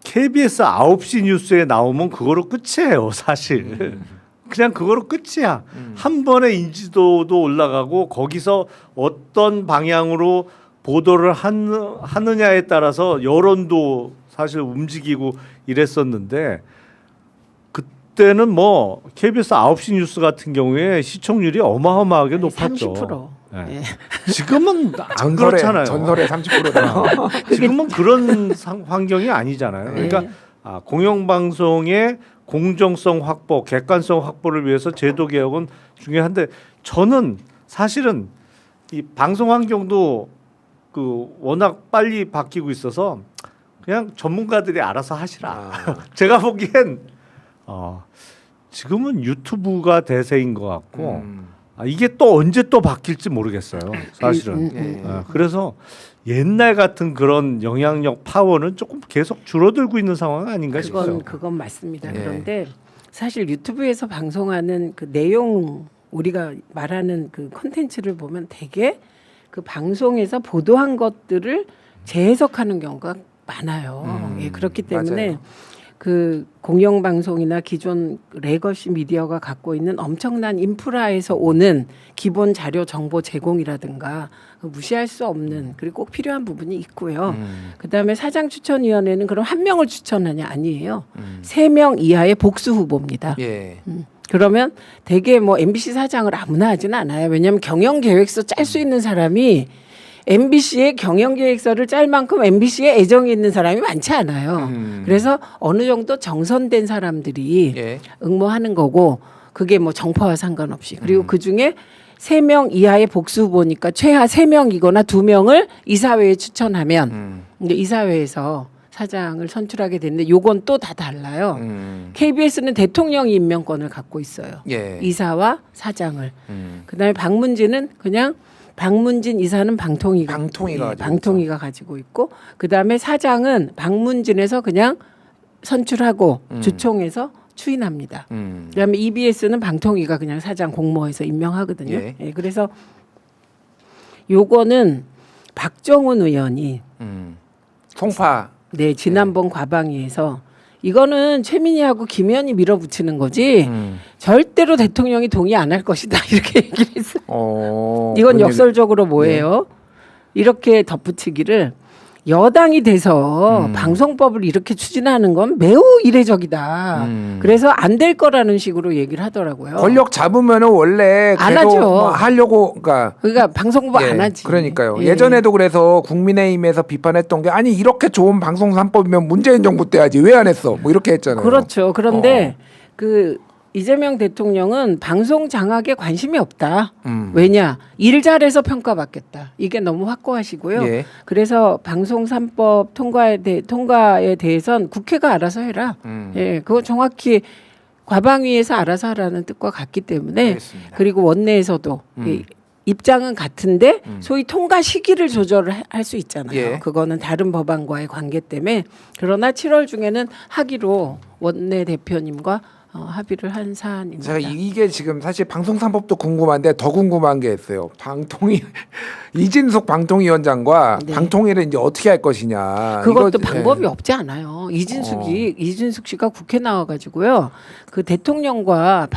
KBS 9시 뉴스에 나오면 그거로 끝이에요, 사실. 그냥 그거로 끝이야. 한 번에 인지도도 올라가고 거기서 어떤 방향으로 보도를 하느냐에 따라서 여론도 사실 움직이고 이랬었는데 그때는 뭐 KBS 9시 뉴스 같은 경우에 시청률이 어마어마하게 높았죠. 30%. 네. 지금은 안 그렇잖아요. 전설의 30%다. 지금은 그런 환경이 아니잖아요. 그러니까 공영방송의 공정성 확보, 객관성 확보를 위해서 제도 개혁은 중요한데 저는 사실은 이 방송 환경도 그 워낙 빨리 바뀌고 있어서 그냥 전문가들이 알아서 하시라. 제가 보기엔 지금은 유튜브가 대세인 것 같고 이게 또 언제 또 바뀔지 모르겠어요. 사실은. 그래서 옛날 같은 그런 영향력 파워는 조금 계속 줄어들고 있는 상황 아닌가 싶어요. 그건 맞습니다. 그런데 사실 유튜브에서 방송하는 그 내용 우리가 말하는 그 콘텐츠를 보면 되게 그 방송에서 보도한 것들을 재해석하는 경우가 많아요. 그렇기 때문에 맞아요. 그 공영방송이나 기존 레거시 미디어가 갖고 있는 엄청난 인프라에서 오는 기본 자료 정보 제공이라든가 무시할 수 없는 그리고 꼭 필요한 부분이 있고요. 그다음에 사장 추천위원회는 그럼 한 명을 추천하냐 아니에요. 3명 이하의 복수 후보입니다. 예. 그러면 대개 뭐 MBC 사장을 아무나 하지는 않아요. 왜냐하면 경영계획서 짤 수 있는 사람이 MBC의 경영계획서를 짤 만큼 MBC에 애정이 있는 사람이 많지 않아요. 그래서 어느 정도 정선된 사람들이 응모하는 거고 그게 뭐 정파와 상관없이 그리고 그중에 3명 이하의 복수 후보니까 최하 3명이거나 2명을 이사회에 추천하면 이제 이사회에서 사장을 선출하게 되는데 요건 또 다 달라요. KBS는 대통령이 임명권을 갖고 있어요. 이사와 사장을. 그다음에 방문진은 그냥 방문진 이사는 방통위가 가지고 있고 그다음에 사장은 방문진에서 그냥 선출하고 주총해서 추인합니다. 그다음에 EBS는 방통위가 그냥 사장 공모해서 임명하거든요. 그래서 요거는 박정훈 의원이 송파 지난번 과방위에서 이거는 최민희하고 김현이 밀어붙이는 거지 절대로 대통령이 동의 안 할 것이다 이렇게 얘기를 했어요. 이건 역설적으로 뭐예요? 이렇게 덧붙이기를 여당이 돼서 방송법을 이렇게 추진하는 건 매우 이례적이다. 그래서 안 될 거라는 식으로 얘기를 하더라고요. 권력 잡으면은 원래 안 계속 하죠. 뭐 하려고 그러니까 방송법 안 하지. 그러니까요. 예전에도 그래서 국민의힘에서 비판했던 게 아니 이렇게 좋은 방송 3법이면 문재인 정부 때 하지 왜 안 했어? 뭐 이렇게 했잖아요. 그렇죠. 그런데 그 이재명 대통령은 방송 장악에 관심이 없다. 왜냐? 일 잘해서 평가받겠다. 이게 너무 확고하시고요. 예. 그래서 방송 3법 통과에 대해선 국회가 알아서 해라. 예, 그거 정확히 과방위에서 알아서 하라는 뜻과 같기 때문에 알겠습니다. 그리고 원내에서도 이 입장은 같은데 소위 통과 시기를 조절을 할 수 있잖아요. 예. 그거는 다른 법안과의 관계 때문에 그러나 7월 중에는 하기로 원내 대표님과 합의를 한 사안입니다. 제가 이게 지금 사실 방송 3법도 궁금한데 더 궁금한 게 있어요. 이진숙 방통위원장과 네. 방통위를 이제 어떻게 할 것이냐. 그것도 이거, 방법이 없지 않아요. 이진숙 씨가 국회 나와가지고요. 그 대통령과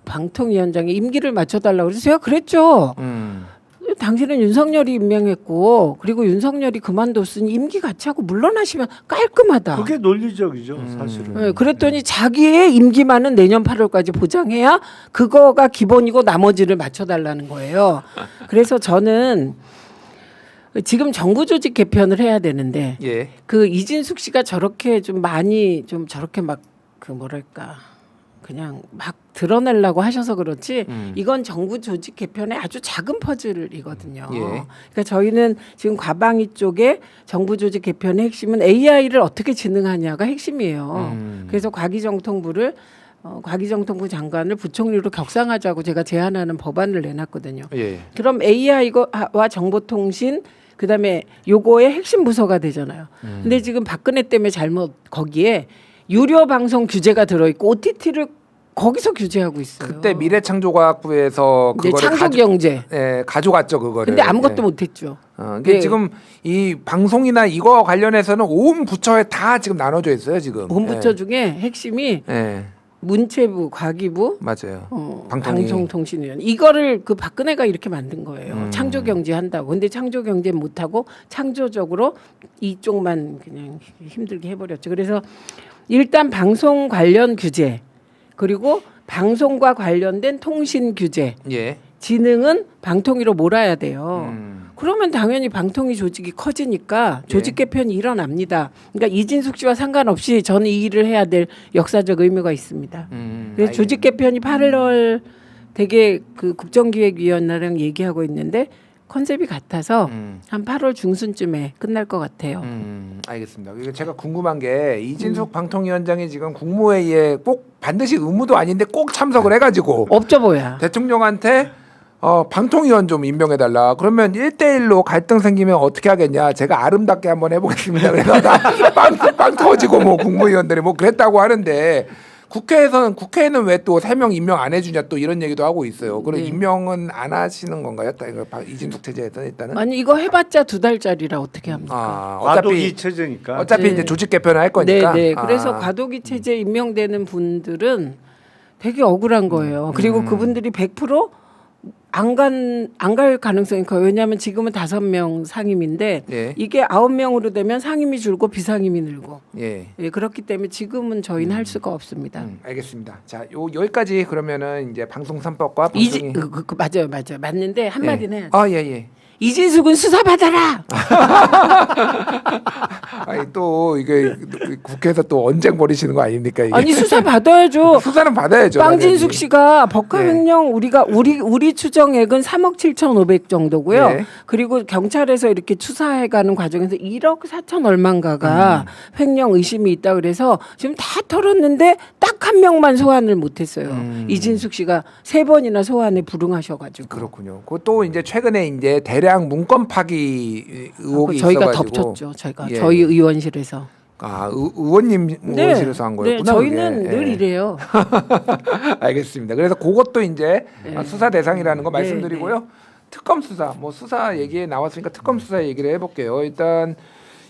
방통위원장이 임기를 맞춰달라고 그래서 제가 그랬죠. 당신은 윤석열이 임명했고 그리고 윤석열이 그만뒀으니 임기 같이 하고 물러나시면 깔끔하다. 그게 논리적이죠, 사실은. 네, 그랬더니 자기의 임기만은 내년 8월까지 보장해야 그거가 기본이고 나머지를 맞춰달라는 거예요. 그래서 저는 지금 정부 조직 개편을 해야 되는데 예. 그 이진숙 씨가 저렇게 좀 많이 좀 저렇게 막 그 뭐랄까 그냥 막 드러내려고 하셔서 그렇지 이건 정부 조직 개편의 아주 작은 퍼즐이거든요. 예. 그러니까 저희는 지금 과방위 쪽에 정부 조직 개편의 핵심은 AI를 어떻게 진흥하냐가 핵심이에요. 그래서 과기정통부를 과기정통부 장관을 부총리로 격상하자고 제가 제안하는 법안을 내놨거든요. 예. 그럼 AI와 정보통신 그다음에 요거의 핵심 부서가 되잖아요. 근데 지금 박근혜 때문에 잘못 거기에 유료 방송 규제가 들어있고 OTT를 거기서 규제하고 있어요. 그때 미래창조과학부에서 그거를 창조경제. 가져갔죠 그거를. 근데 아무것도 예. 못했죠. 이게 네. 지금 이 방송이나 이거 관련해서는 온 부처에 다 지금 나눠져 있어요 지금. 본부처 중에 핵심이 예. 문체부, 과기부, 맞아요. 방송통신위원 이거를 그 박근혜가 이렇게 만든 거예요. 창조경제 한다고. 근데 창조경제 못하고 창조적으로 이쪽만 그냥 힘들게 해버렸죠. 그래서 일단 방송 관련 규제 그리고 방송과 관련된 통신 규제 예. 진흥은 방통위로 몰아야 돼요. 그러면 당연히 방통위 조직이 커지니까 조직 개편이 일어납니다. 그러니까 이진숙 씨와 상관없이 저는 이 일을 해야 될 역사적 의미가 있습니다. 그래서 조직 개편이 8월 되게 그 국정기획위원회랑 얘기하고 있는데 컨셉이 같아서 한 8월 중순쯤에 끝날 것 같아요. 알겠습니다. 이게 제가 궁금한 게 이진숙 방통위원장이 지금 국무회의에 꼭 반드시 의무도 아닌데 꼭 참석을 해가지고 없죠 뭐야. 대통령한테 방통위원 좀 임명해달라. 그러면 1대1로 갈등 생기면 어떻게 하겠냐. 제가 아름답게 한번 해보겠습니다. 그래서 빵 터지고 뭐 국무위원들이 뭐 그랬다고 하는데 국회에는 왜 또 3명 임명 안 해주냐 또 이런 얘기도 하고 있어요. 그럼 임명은 안 하시는 건가요? 이진숙 체제에서 일단은? 아니 이거 해봤자 2달짜리라 어떻게 합니까? 과도기 체제니까. 어차피 이제 조직 개편을 할 거니까. 네. 그래서 과도기 체제 임명되는 분들은 되게 억울한 거예요. 그리고 그분들이 100% 안 갈 가능성이 커요. 왜냐하면 지금은 5명 상임인데 예. 이게 9명으로 되면 상임이 줄고 비상임이 늘고 예. 그렇기 때문에 지금은 저희는 할 수가 없습니다. 알겠습니다. 자, 여기까지 그러면은 이제 방송 3법과 방송이 맞아요. 맞는데 한마디는 해야죠. 예. 이진숙은 수사 받아라. 아니 또 이게 국회에서 또 언쟁 벌이시는 거 아닙니까? 이게? 아니 수사 받아야죠. 수사는 받아야죠. 빵진숙 당연히. 씨가 법화횡령 우리 추정액은 3억 7,500 정도고요. 네. 그리고 경찰에서 이렇게 추사해가는 과정에서 1억 4천 얼마인가가 횡령 의심이 있다 그래서 지금 다 털었는데 딱 한 명만 소환을 못했어요. 이진숙 씨가 3번이나 소환에 불응하셔가지고. 그렇군요. 그또 이제 최근에 이제 대량 문건 파기 의혹이 저희가 있어가지고 덮쳤죠. 예. 저희 의원실에서. 의원님 의원실에서 한 거였구나. 네, 저희는 그게. 늘 이래요. 알겠습니다. 그래서 그것도 이제 수사 대상이라는 거 네, 말씀드리고요. 특검 수사, 뭐 수사 얘기에 나왔으니까 특검 수사 얘기를 해볼게요. 일단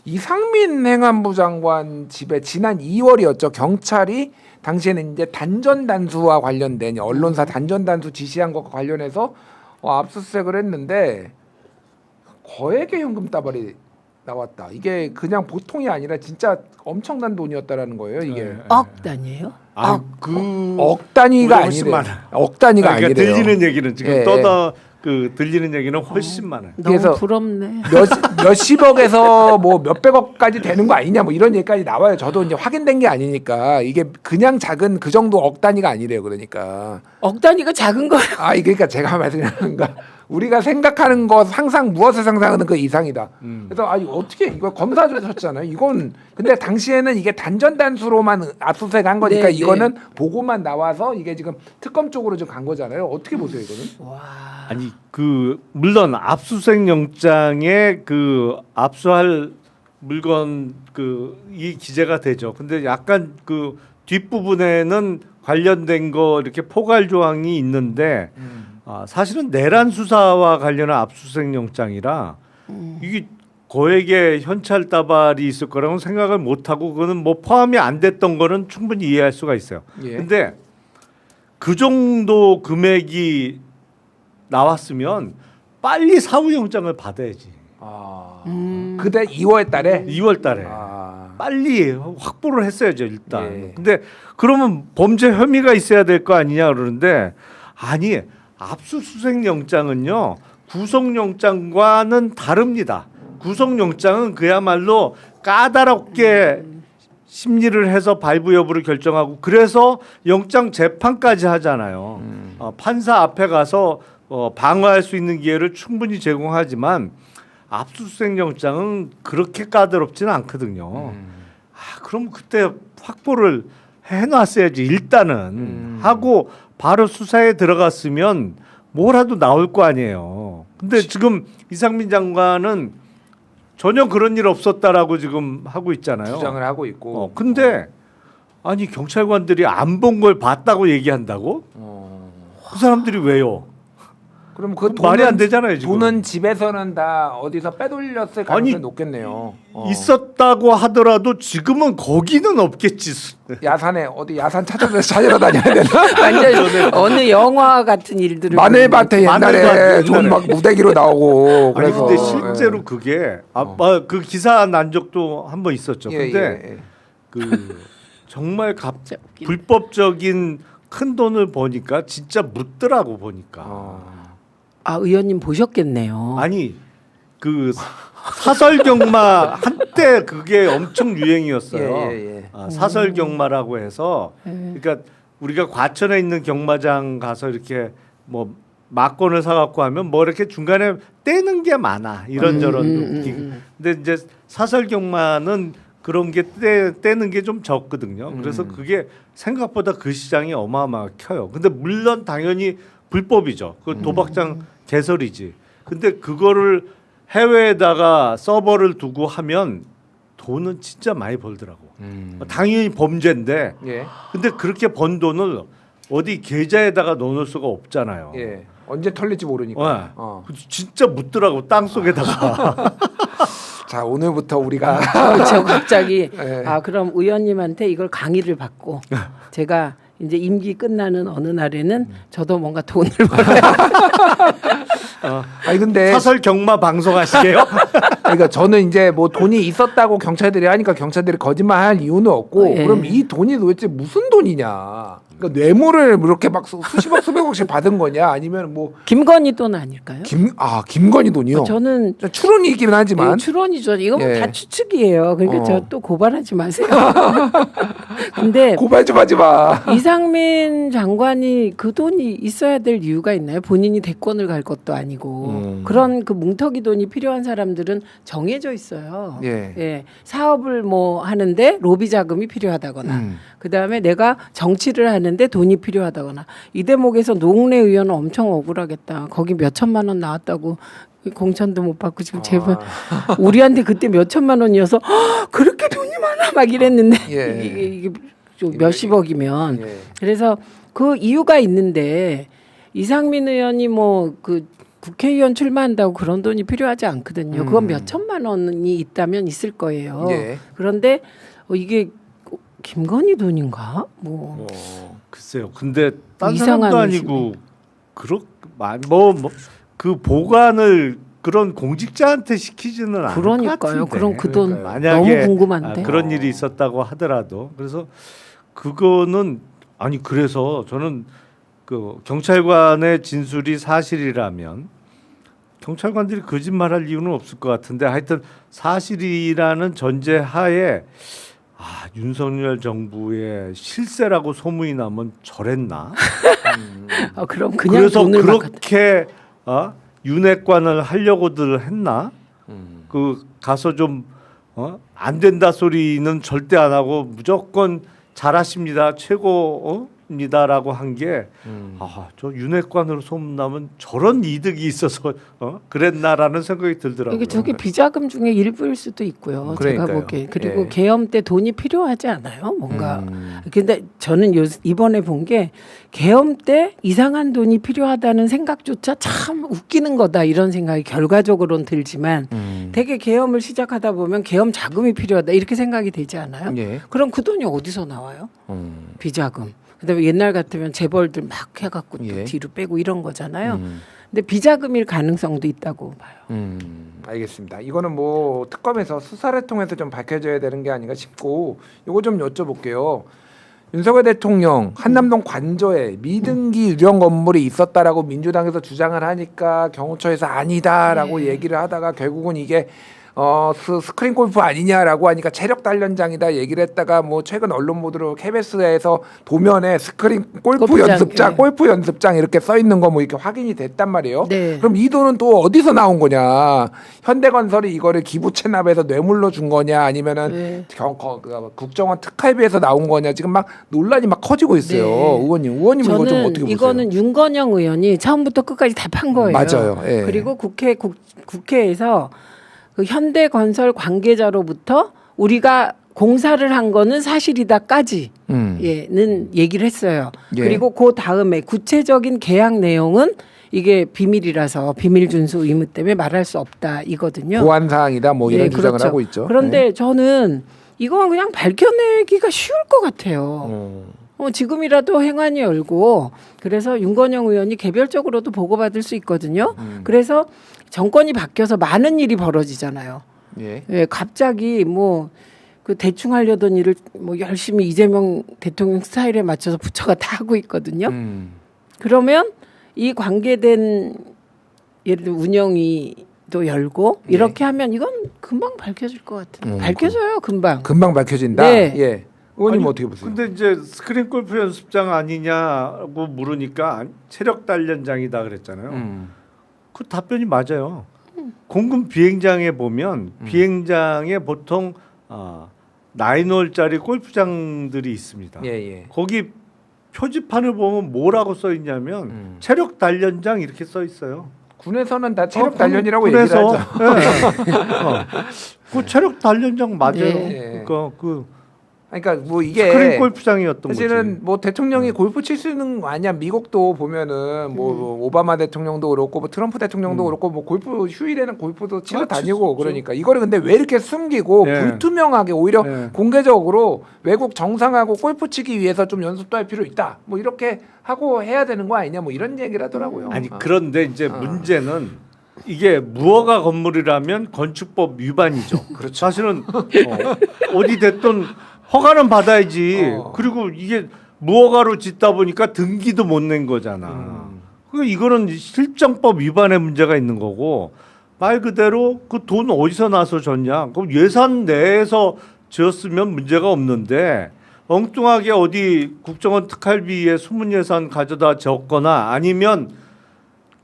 이상민 행안부 장관 집에 지난 2월이었죠. 경찰이 당시에는 이제 단전 단수와 관련된 언론사 단전 단수 지시한 것과 관련해서 압수수색을 했는데 거액의 현금 따발이 나왔다. 이게 그냥 보통이 아니라 진짜 엄청난 돈이었다라는 거예요. 이게 억 단위예요? 억 단위가 훨씬 아니래요. 많아. 억 단위가 그러니까 아니래요. 들리는 얘기는 지금 예, 떠다 그 들리는 얘기는 훨씬 많아요. 너무 그래서 부럽네. 몇십억에서 뭐 몇백억까지 되는 거 아니냐 뭐 이런 얘기까지 나와요. 저도 이제 확인된 게 아니니까 이게 그냥 작은 그 정도 억 단위가 아니래요. 그러니까 억 단위가 작은 거예요. 아 이게 그러니까 제가 말씀드리는 거 우리가 생각하는 것 상상 무엇을 상상하는 그 이상이다. 그래서 아 이거 어떻게 이거 검사를 하셨잖아요. 이건 근데 당시에는 이게 단전 단수로만 압수수색한 거니까 네, 이거는 보고만 나와서 이게 지금 특검 쪽으로 좀 간 거잖아요. 어떻게 보세요 이거는? 와. 아니 그 물론 압수수색 영장에 그 압수할 물건 그 이 기재가 되죠. 근데 약간 그 뒷부분에는 관련된 거 이렇게 포괄 조항이 있는데 사실은 내란 수사와 관련한 압수수색 영장이라 이게 거액의 현찰 다발이 있을 거라고 생각을 못 하고 그거는 뭐 포함이 안 됐던 거는 충분히 이해할 수가 있어요. 예. 근데 그 정도 금액이 나왔으면 빨리 사후영장을 받아야지. 그때 2월 달에 2월 달에 아. 빨리 확보를 했어야죠 일단. 예. 근데 그러면 범죄 혐의가 있어야 될 거 아니냐 그러는데 아니 압수수색 영장은요 구속영장과는 다릅니다. 구속영장은 그야말로 까다롭게 심리를 해서 발부 여부를 결정하고 그래서 영장 재판까지 하잖아요. 판사 앞에 가서 방어할 수 있는 기회를 충분히 제공하지만 압수수색 영장은 그렇게 까다롭지는 않거든요. 그럼 그때 확보를 해놨어야지 일단은 하고 바로 수사에 들어갔으면 뭐라도 나올 거 아니에요. 근데 지금 이상민 장관은 전혀 그런 일 없었다라고 지금 하고 있잖아요. 주장을 하고 있고. 근데 아니 경찰관들이 안 본 걸 봤다고 얘기한다고? 그 사람들이 왜요? 그럼 그 말이 안 되잖아요. 지금. 돈은 집에서는 다 어디서 빼돌렸을 가능성이 아니, 높겠네요. 있었다고 하더라도 지금은 거기는 없겠지. 야산에 어디 야산 찾으러 다녀야 되나? 완전 어느 영화 같은 일들을 마늘밭에 마늘밭 옛날에 옛날에. 돈 막 무대기로 나오고 아니 그래서 근데 실제로 그게 그 기사 난 적도 한 번 있었죠. 예, 근데 예, 예. 그 정말 진짜 웃기네. 불법적인 큰 돈을 보니까 진짜 묻더라고 보니까. 아 의원님 보셨겠네요. 아니 그 사설경마 한때 그게 엄청 유행이었어요. 예. 사설경마라고 해서 그러니까 우리가 과천에 있는 경마장 가서 이렇게 뭐 막권을 사갖고 하면 뭐 이렇게 중간에 떼는 게 많아 이런저런. 근데 이제 사설경마는 그런 게 떼는 게 좀 적거든요. 그래서 그게 생각보다 그 시장이 어마어마하게 커요. 근데 물론 당연히 불법이죠. 그 도박장 개설이지. 근데 그거를 해외에다가 서버를 두고 하면 돈은 진짜 많이 벌더라고. 당연히 범죄인데. 예. 근데 그렇게 번 돈을 어디 계좌에다가 넣어놓을 수가 없잖아요. 예. 언제 털릴지 모르니까. 진짜 묻더라고 땅 속에다가. 자 오늘부터 우리가 저 갑자기 예. 그럼 의원님한테 이걸 강의를 받고 제가 이제 임기 끝나는 어느 날에는 저도 뭔가 돈을 벌어야 아니 근데 사설 경마 방송하시게요? 그러니까 저는 이제 뭐 돈이 있었다고 경찰들이 하니까 경찰들이 거짓말할 이유는 없고 예. 그럼 이 돈이 도대체 무슨 돈이냐? 그러니까 뇌물을 이렇게 막 수십억 수백억씩 받은 거냐? 아니면 뭐 김건희 돈 아닐까요? 김건희 돈이요? 저는 추론이긴 하지만 추론이죠. 이건 예. 다 추측이에요. 그러니까 저 또 고발하지 마세요. 근데 고발 좀 하지 마. 이상민 장관이 그 돈이 있어야 될 이유가 있나요? 본인이 대권을 갈 것도 아니고 그런 그 뭉터기 돈이 필요한 사람들은 정해져 있어요. 예. 사업을 뭐 하는데 로비 자금이 필요하다거나 그 다음에 내가 정치를 하는데 돈이 필요하다거나 이 대목에서 노웅래 의원은 엄청 억울하겠다. 거기 몇 천만 원 나왔다고 공천도 못 받고 지금 제발 우리한테 그때 몇 천만 원이어서 그렇게 돈이 많아 막 이랬는데 예. 이게 좀 몇십억이면 예. 그래서 그 이유가 있는데 이상민 의원이 뭐 그 국회의원 출마한다고 그런 돈이 필요하지 않거든요. 그건 몇 천만 원이 있다면 있을 거예요. 예. 그런데 이게 김건희 돈인가? 뭐 글쎄요. 근데 딴 이상한 사람도 아니고 그 보관을 그런 공직자한테 시키지는 않을 것 그러니까요. 같은데. 그럼 그 돈 만약에 너무 궁금한데. 그런 일이 있었다고 하더라도 그래서 그거는 그래서 저는 그 경찰관의 진술이 사실이라면 경찰관들이 거짓말할 이유는 없을 것 같은데 하여튼 사실이라는 전제하에 윤석열 정부의 실세라고 소문이 나면 저랬나? 그럼 그냥 그래서 돈을 그렇게 윤핵관을 하려고들 했나? 그 가서 좀 안 된다 소리는 절대 안 하고 무조건 잘하십니다 최고입니다라고 한 게 저 윤핵관으로 소문나면 저런 이득이 있어서 그랬나라는 생각이 들더라고요. 이게 저게 비자금 중에 일부일 수도 있고요. 제가 그러니까요. 보기에. 그리고 예. 계엄 때 돈이 필요하지 않아요? 뭔가. 근데 저는 이번에 본 게 계엄 때 이상한 돈이 필요하다는 생각조차 참 웃기는 거다 이런 생각이 결과적으로는 들지만 되게 계엄을 시작하다 보면 계엄 자금이 필요하다 이렇게 생각이 되지 않아요? 예. 그럼 그 돈이 어디서 나와요? 비자금. 그다음에 옛날 같으면 재벌들 막 해갖고 또 예. 뒤로 빼고 이런 거잖아요. 근데 비자금일 가능성도 있다고 봐요. 알겠습니다. 이거는 뭐 특검에서 수사를 통해서 좀 밝혀져야 되는 게 아닌가 싶고 이거 좀 여쭤볼게요. 윤석열 대통령 한남동 관저에 미등기 유령 건물이 있었다라고 민주당에서 주장을 하니까 경호처에서 아니다라고 얘기를 하다가 결국은 이게 스크린 골프 아니냐라고 하니까 체력 단련장이다 얘기를 했다가 뭐 최근 언론 보도로 KBS에서 도면에 스크린 골프 연습장, 예. 골프 연습장 이렇게 써 있는 거 뭐 이렇게 확인이 됐단 말이에요. 네. 그럼 이 돈은 또 어디서 나온 거냐? 현대건설이 이거를 기부 체납해서 뇌물로 준 거냐? 아니면은 네. 국정원 특활비에서 나온 거냐? 지금 막 논란이 막 커지고 있어요. 네. 의원님 이거 좀 저는 어떻게 보세요? 이거는 윤건영 의원이 처음부터 끝까지 답한 거예요. 맞아요. 예. 그리고 국회에서 그 현대건설 관계자로부터 우리가 공사를 한 거는 사실이다까지 는 얘기를 했어요. 예. 그리고 그 다음에 구체적인 계약 내용은 이게 비밀이라서 비밀 준수 의무 때문에 말할 수 없다 이거든요. 보안 사항이다 뭐 이런 예, 주장을 그렇죠. 하고 있죠. 그런데 예. 저는 이건 그냥 밝혀내기가 쉬울 것 같아요. 지금이라도 행안위 열고 그래서 윤건영 의원이 개별적으로도 보고받을 수 있거든요. 그래서 정권이 바뀌어서 많은 일이 벌어지잖아요. 예. 예, 갑자기 뭐 그 대충 하려던 일을 뭐 열심히 이재명 대통령 스타일에 맞춰서 부처가 다 하고 있거든요. 그러면 이 관계된 예를 들어 운영위도 열고 예. 이렇게 하면 이건 금방 밝혀질 것 같아요. 밝혀져요, 금방. 금방 밝혀진다. 네. 예. 의원님 아니, 어떻게 보세요? 근데 이제 스크린 골프 연습장 아니냐고 물으니까 체력 단련장이다 그랬잖아요. 그 답변이 맞아요. 공군 비행장에 보면 비행장에 보통 9홀짜리 골프장들이 있습니다. 예, 예. 거기 표지판을 보면 뭐라고 써 있냐면 체력 단련장 이렇게 써 있어요. 군에서는 다 체력 단련이라고 얘기를 군에서, 하죠. 예. 그 체력 단련장 맞아요. 예. 그러니까 그 그러니까 뭐 이게 스크린 골프장이었던 사실은 거지. 뭐 대통령이 골프 칠 수 있는 거 아니야. 미국도 보면은 뭐 오바마 대통령도 그렇고 뭐 트럼프 대통령도 그렇고 뭐 골프 휴일에는 골프도 치러 다니고 그러니까 이거를 근데 왜 이렇게 숨기고 예. 불투명하게 오히려 예. 공개적으로 외국 정상하고 골프 치기 위해서 좀 연습도 할 필요 있다. 뭐 이렇게 하고 해야 되는 거 아니냐. 뭐 이런 얘기를 하더라고요. 아니 그런데 이제 문제는 이게 무허가 건물이라면 건축법 위반이죠. 그렇죠. 사실은 어디 됐든 허가는 받아야지. 그리고 이게 무허가로 짓다 보니까 등기도 못 낸 거잖아. 그 이거는 실정법 위반의 문제가 있는 거고 말 그대로 그 돈 어디서 나서 줬냐? 그럼 예산 내에서 지었으면 문제가 없는데 엉뚱하게 어디 국정원 특활비에 숨은 예산 가져다 줬거나 아니면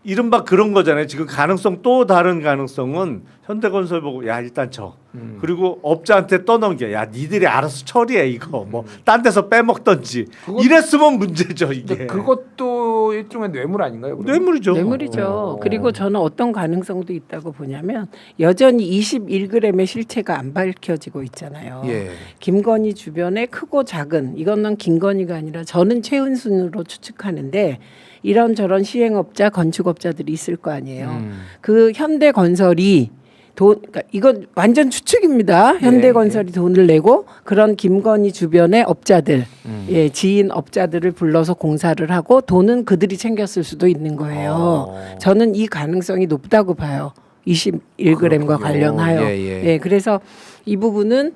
이른바 그런 거잖아요. 지금 가능성 또 다른 가능성은 현대건설 보고 야 일단 쳐. 그리고 업자한테 떠넘겨. 야 니들이 알아서 처리해 이거. 뭐 딴 데서 빼먹던지. 이랬으면 문제죠 이게. 그것도 일종의 뇌물 아닌가요? 그러면? 뇌물이죠. 뇌물이죠. 그리고 저는 어떤 가능성도 있다고 보냐면 여전히 21g의 실체가 안 밝혀지고 있잖아요. 예. 김건희 주변에 크고 작은 이건 김건희가 아니라 저는 최은순으로 추측하는데 이런저런 시행업자, 건축업자들이 있을 거 아니에요. 그 현대건설이 그러니까 이건 완전 추측입니다. 현대건설이 돈을 내고 그런 김건희 주변의 업자들, 예, 지인 업자들을 불러서 공사를 하고 돈은 그들이 챙겼을 수도 있는 거예요. 저는 이 가능성이 높다고 봐요. 21g과 관련하여. 예, 예. 예, 그래서 이 부분은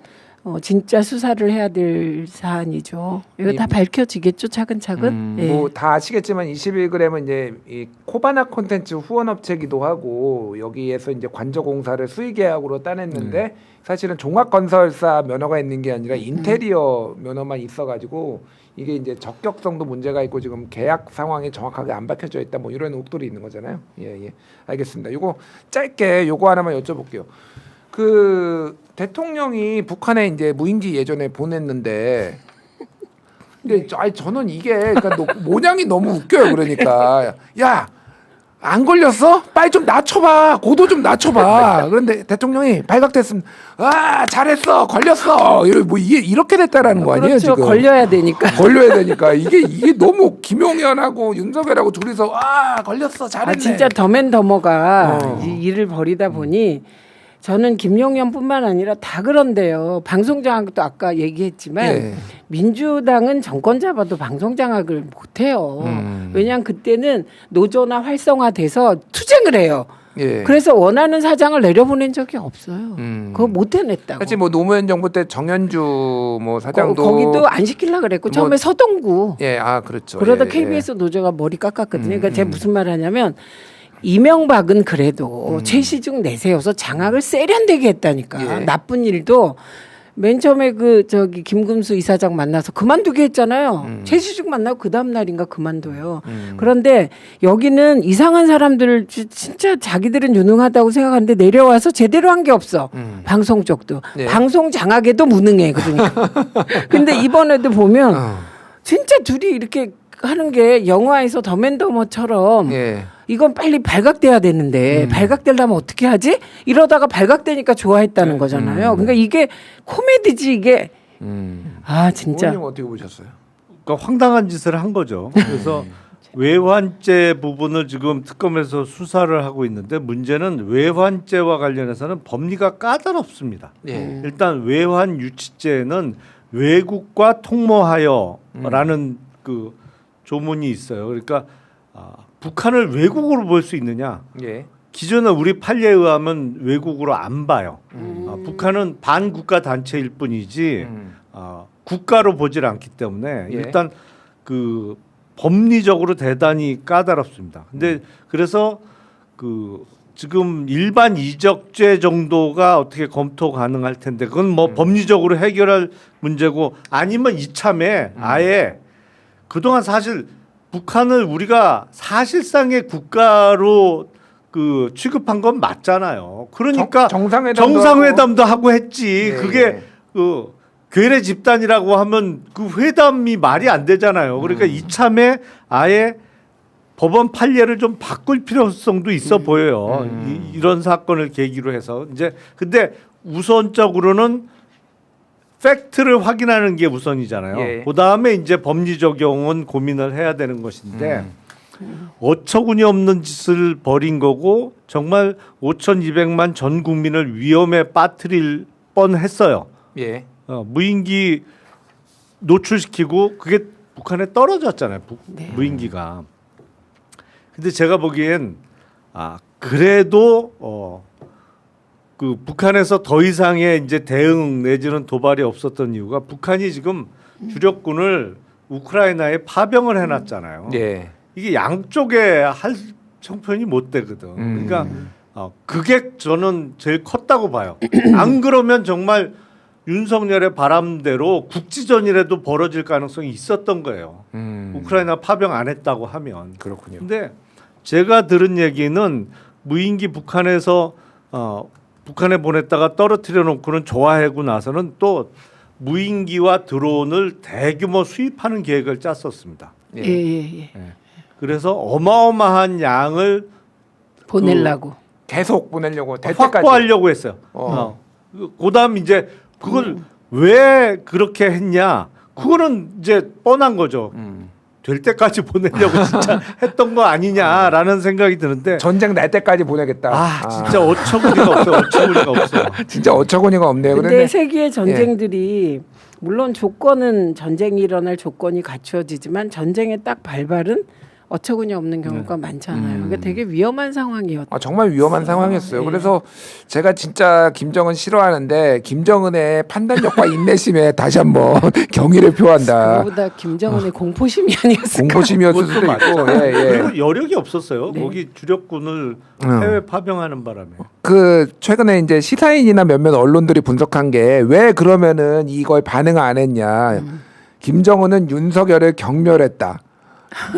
진짜 수사를 해야 될 사안이죠. 이거 다 밝혀지겠죠, 차근차근. 예. 뭐 다 아시겠지만 21g은 이제 이 코바나 콘텐츠 후원업체기도 하고 여기에서 이제 관저공사를 수의계약으로 따냈는데 사실은 종합건설사 면허가 있는 게 아니라 인테리어 면허만 있어가지고 이게 이제 적격성도 문제가 있고 지금 계약 상황이 정확하게 안 밝혀져 있다 뭐 이런 의혹들이 있는 거잖아요. 예, 알겠습니다. 요거 짧게 요거 하나만 여쭤볼게요. 그 대통령이 북한에 이제 무인기 예전에 보냈는데 근데 저는 이게 그러니까 모양이 너무 웃겨요. 그러니까 야 안 걸렸어? 빨리 좀 낮춰봐. 고도 좀 낮춰봐. 그런데 대통령이 발각됐으면 아 잘했어 걸렸어. 뭐 이게 이렇게 됐다라는 거 아니에요? 그렇죠. 지금 걸려야 되니까. 걸려야 되니까 이게 너무 김용현하고 윤석열하고 둘이서 아 걸렸어 잘했네. 진짜 더맨더머가 이 일을 벌이다 보니 저는 김용현뿐만 아니라 다 그런데요. 방송장악도 아까 얘기했지만 민주당은 정권 잡아도 방송장악을 못해요. 왜냐하면 그때는 노조나 활성화돼서 투쟁을 해요. 그래서 원하는 사장을 내려보낸 적이 없어요. 그거 못 해냈다고. 사실 뭐 노무현 정부 때 정현주 뭐 사장도 거기도 안 시키려고 그랬고 처음에 서동구. 그렇죠. 그러다 KBS 노조가 머리 깎았거든요. 그러니까 제가 무슨 말 하냐면 이명박은 그래도 최시중 내세워서 장악을 세련되게 했다니까. 나쁜 일도 맨 처음에 김금수 이사장 만나서 그만두게 했잖아요. 최시중 만나고 그 다음 날인가 그만둬요. 그런데 여기는 이상한 사람들 진짜 자기들은 유능하다고 생각하는데 내려와서 제대로 한 게 없어. 방송 쪽도. 방송 장악에도 무능해. 그러니까. 근데 이번에도 보면 진짜 둘이 이렇게 하는 게 영화에서 더맨더머처럼 이건 빨리 발각돼야 되는데 발각되려면 어떻게 하지? 이러다가 발각되니까 좋아했다는 거잖아요. 그러니까 이게 코미디지 이게. 진짜. 의원님 어떻게 보셨어요? 그러니까 황당한 짓을 한 거죠. 그래서 외환죄 부분을 지금 특검에서 수사를 하고 있는데 문제는 외환죄와 관련해서는 법리가 까다롭습니다. 일단 외환 유치죄는 외국과 통모하여라는 그 조문이 있어요. 그러니까 북한을 외국으로 볼 수 있느냐? 기존에 우리 판례에 의하면 외국으로 안 봐요. 북한은 반국가 단체일 뿐이지 국가로 보질 않기 때문에 일단 그 법리적으로 대단히 까다롭습니다. 근데 그래서 그 지금 일반 이적죄 정도가 어떻게 검토 가능할 텐데 그건 뭐 법리적으로 해결할 문제고 아니면 이참에 아예 그동안 사실 북한을 우리가 사실상의 국가로 그 취급한 건 맞잖아요. 그러니까 정상회담도 하고 했지. 그게 그 괴뢰 집단이라고 하면 그 회담이 말이 안 되잖아요. 그러니까 이참에 아예 법원 판례를 좀 바꿀 필요성도 있어 보여요. 이런 사건을 계기로 해서 이제 근데 우선적으로는 팩트를 확인하는 게 우선이잖아요. 그 다음에 이제 법리 적용은 고민을 해야 되는 것인데 어처구니 없는 짓을 벌인 거고 정말 5,200만 전 국민을 위험에 빠뜨릴 뻔했어요. 무인기 노출시키고 그게 북한에 떨어졌잖아요. 무인기가. 근데 제가 보기엔 그래도 그 북한에서 더 이상의 이제 대응 내지는 도발이 없었던 이유가 북한이 지금 주력군을 우크라이나에 파병을 해놨잖아요. 이게 양쪽에 할 형편이 못 되거든. 그러니까 그게 저는 제일 컸다고 봐요. 안 그러면 정말 윤석열의 바람대로 국지전이라도 벌어질 가능성이 있었던 거예요. 우크라이나 파병 안 했다고 하면. 그렇군요. 근데 제가 들은 얘기는 무인기 북한에서 북한에 보냈다가 떨어뜨려 놓고는 좋아하고 나서는 또 무인기와 드론을 대규모 수입하는 계획을 짰었습니다. 그래서 어마어마한 양을 보내려고 계속 보내려고 확보하려고 했어요. 그다음 이제 그걸 왜 그렇게 했냐? 그거는 이제 뻔한 거죠. 될 때까지 보내려고 진짜 했던 거 아니냐라는 생각이 드는데 전쟁 날 때까지 보내겠다. 진짜 어처구니가 없어요. 어처구니가 없어요. 진짜 어처구니가 없네요. 근데 세계의 전쟁들이 물론 조건은 전쟁이 일어날 조건이 갖추어지지만 전쟁의 딱 발발은 어처구니 없는 경우가 많잖아요. 그러니까 되게 위험한 상황이었죠. 정말 위험한 상황이었어요. 네. 그래서 제가 진짜 김정은 싫어하는데 김정은의 판단력과 인내심에 다시 한번 경의를 표한다. 그거보다 김정은의 공포심이 아니었을까. 공포심이었을 수도 있고, 예, 예. 그리고 여력이 없었어요. 네. 거기 주력군을 해외 파병하는 바람에. 그 최근에 이제 시사인이나 몇몇 언론들이 분석한 게 왜 그러면은 이걸 반응을 안 했냐. 김정은은 윤석열을 경멸했다.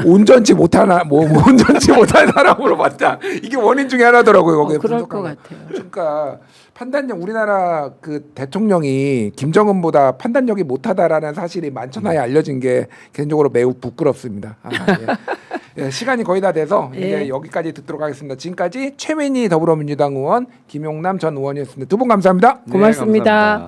온전치 못하나 온전치 못한 사람으로 봤다. 이게 원인 중에 하나더라고요. 거기에 그럴 것 분석한 거. 같아요. 그러니까 판단력 우리나라 그 대통령이 김정은보다 판단력이 못하다라는 사실이 만천하에 알려진 게 개인적으로 매우 부끄럽습니다. 예. 예, 시간이 거의 다 돼서 이제 여기까지 듣도록 하겠습니다. 지금까지 최민희 더불어민주당 의원, 김용남 전 의원이었습니다. 두 분 감사합니다. 고맙습니다. 네, 감사합니다.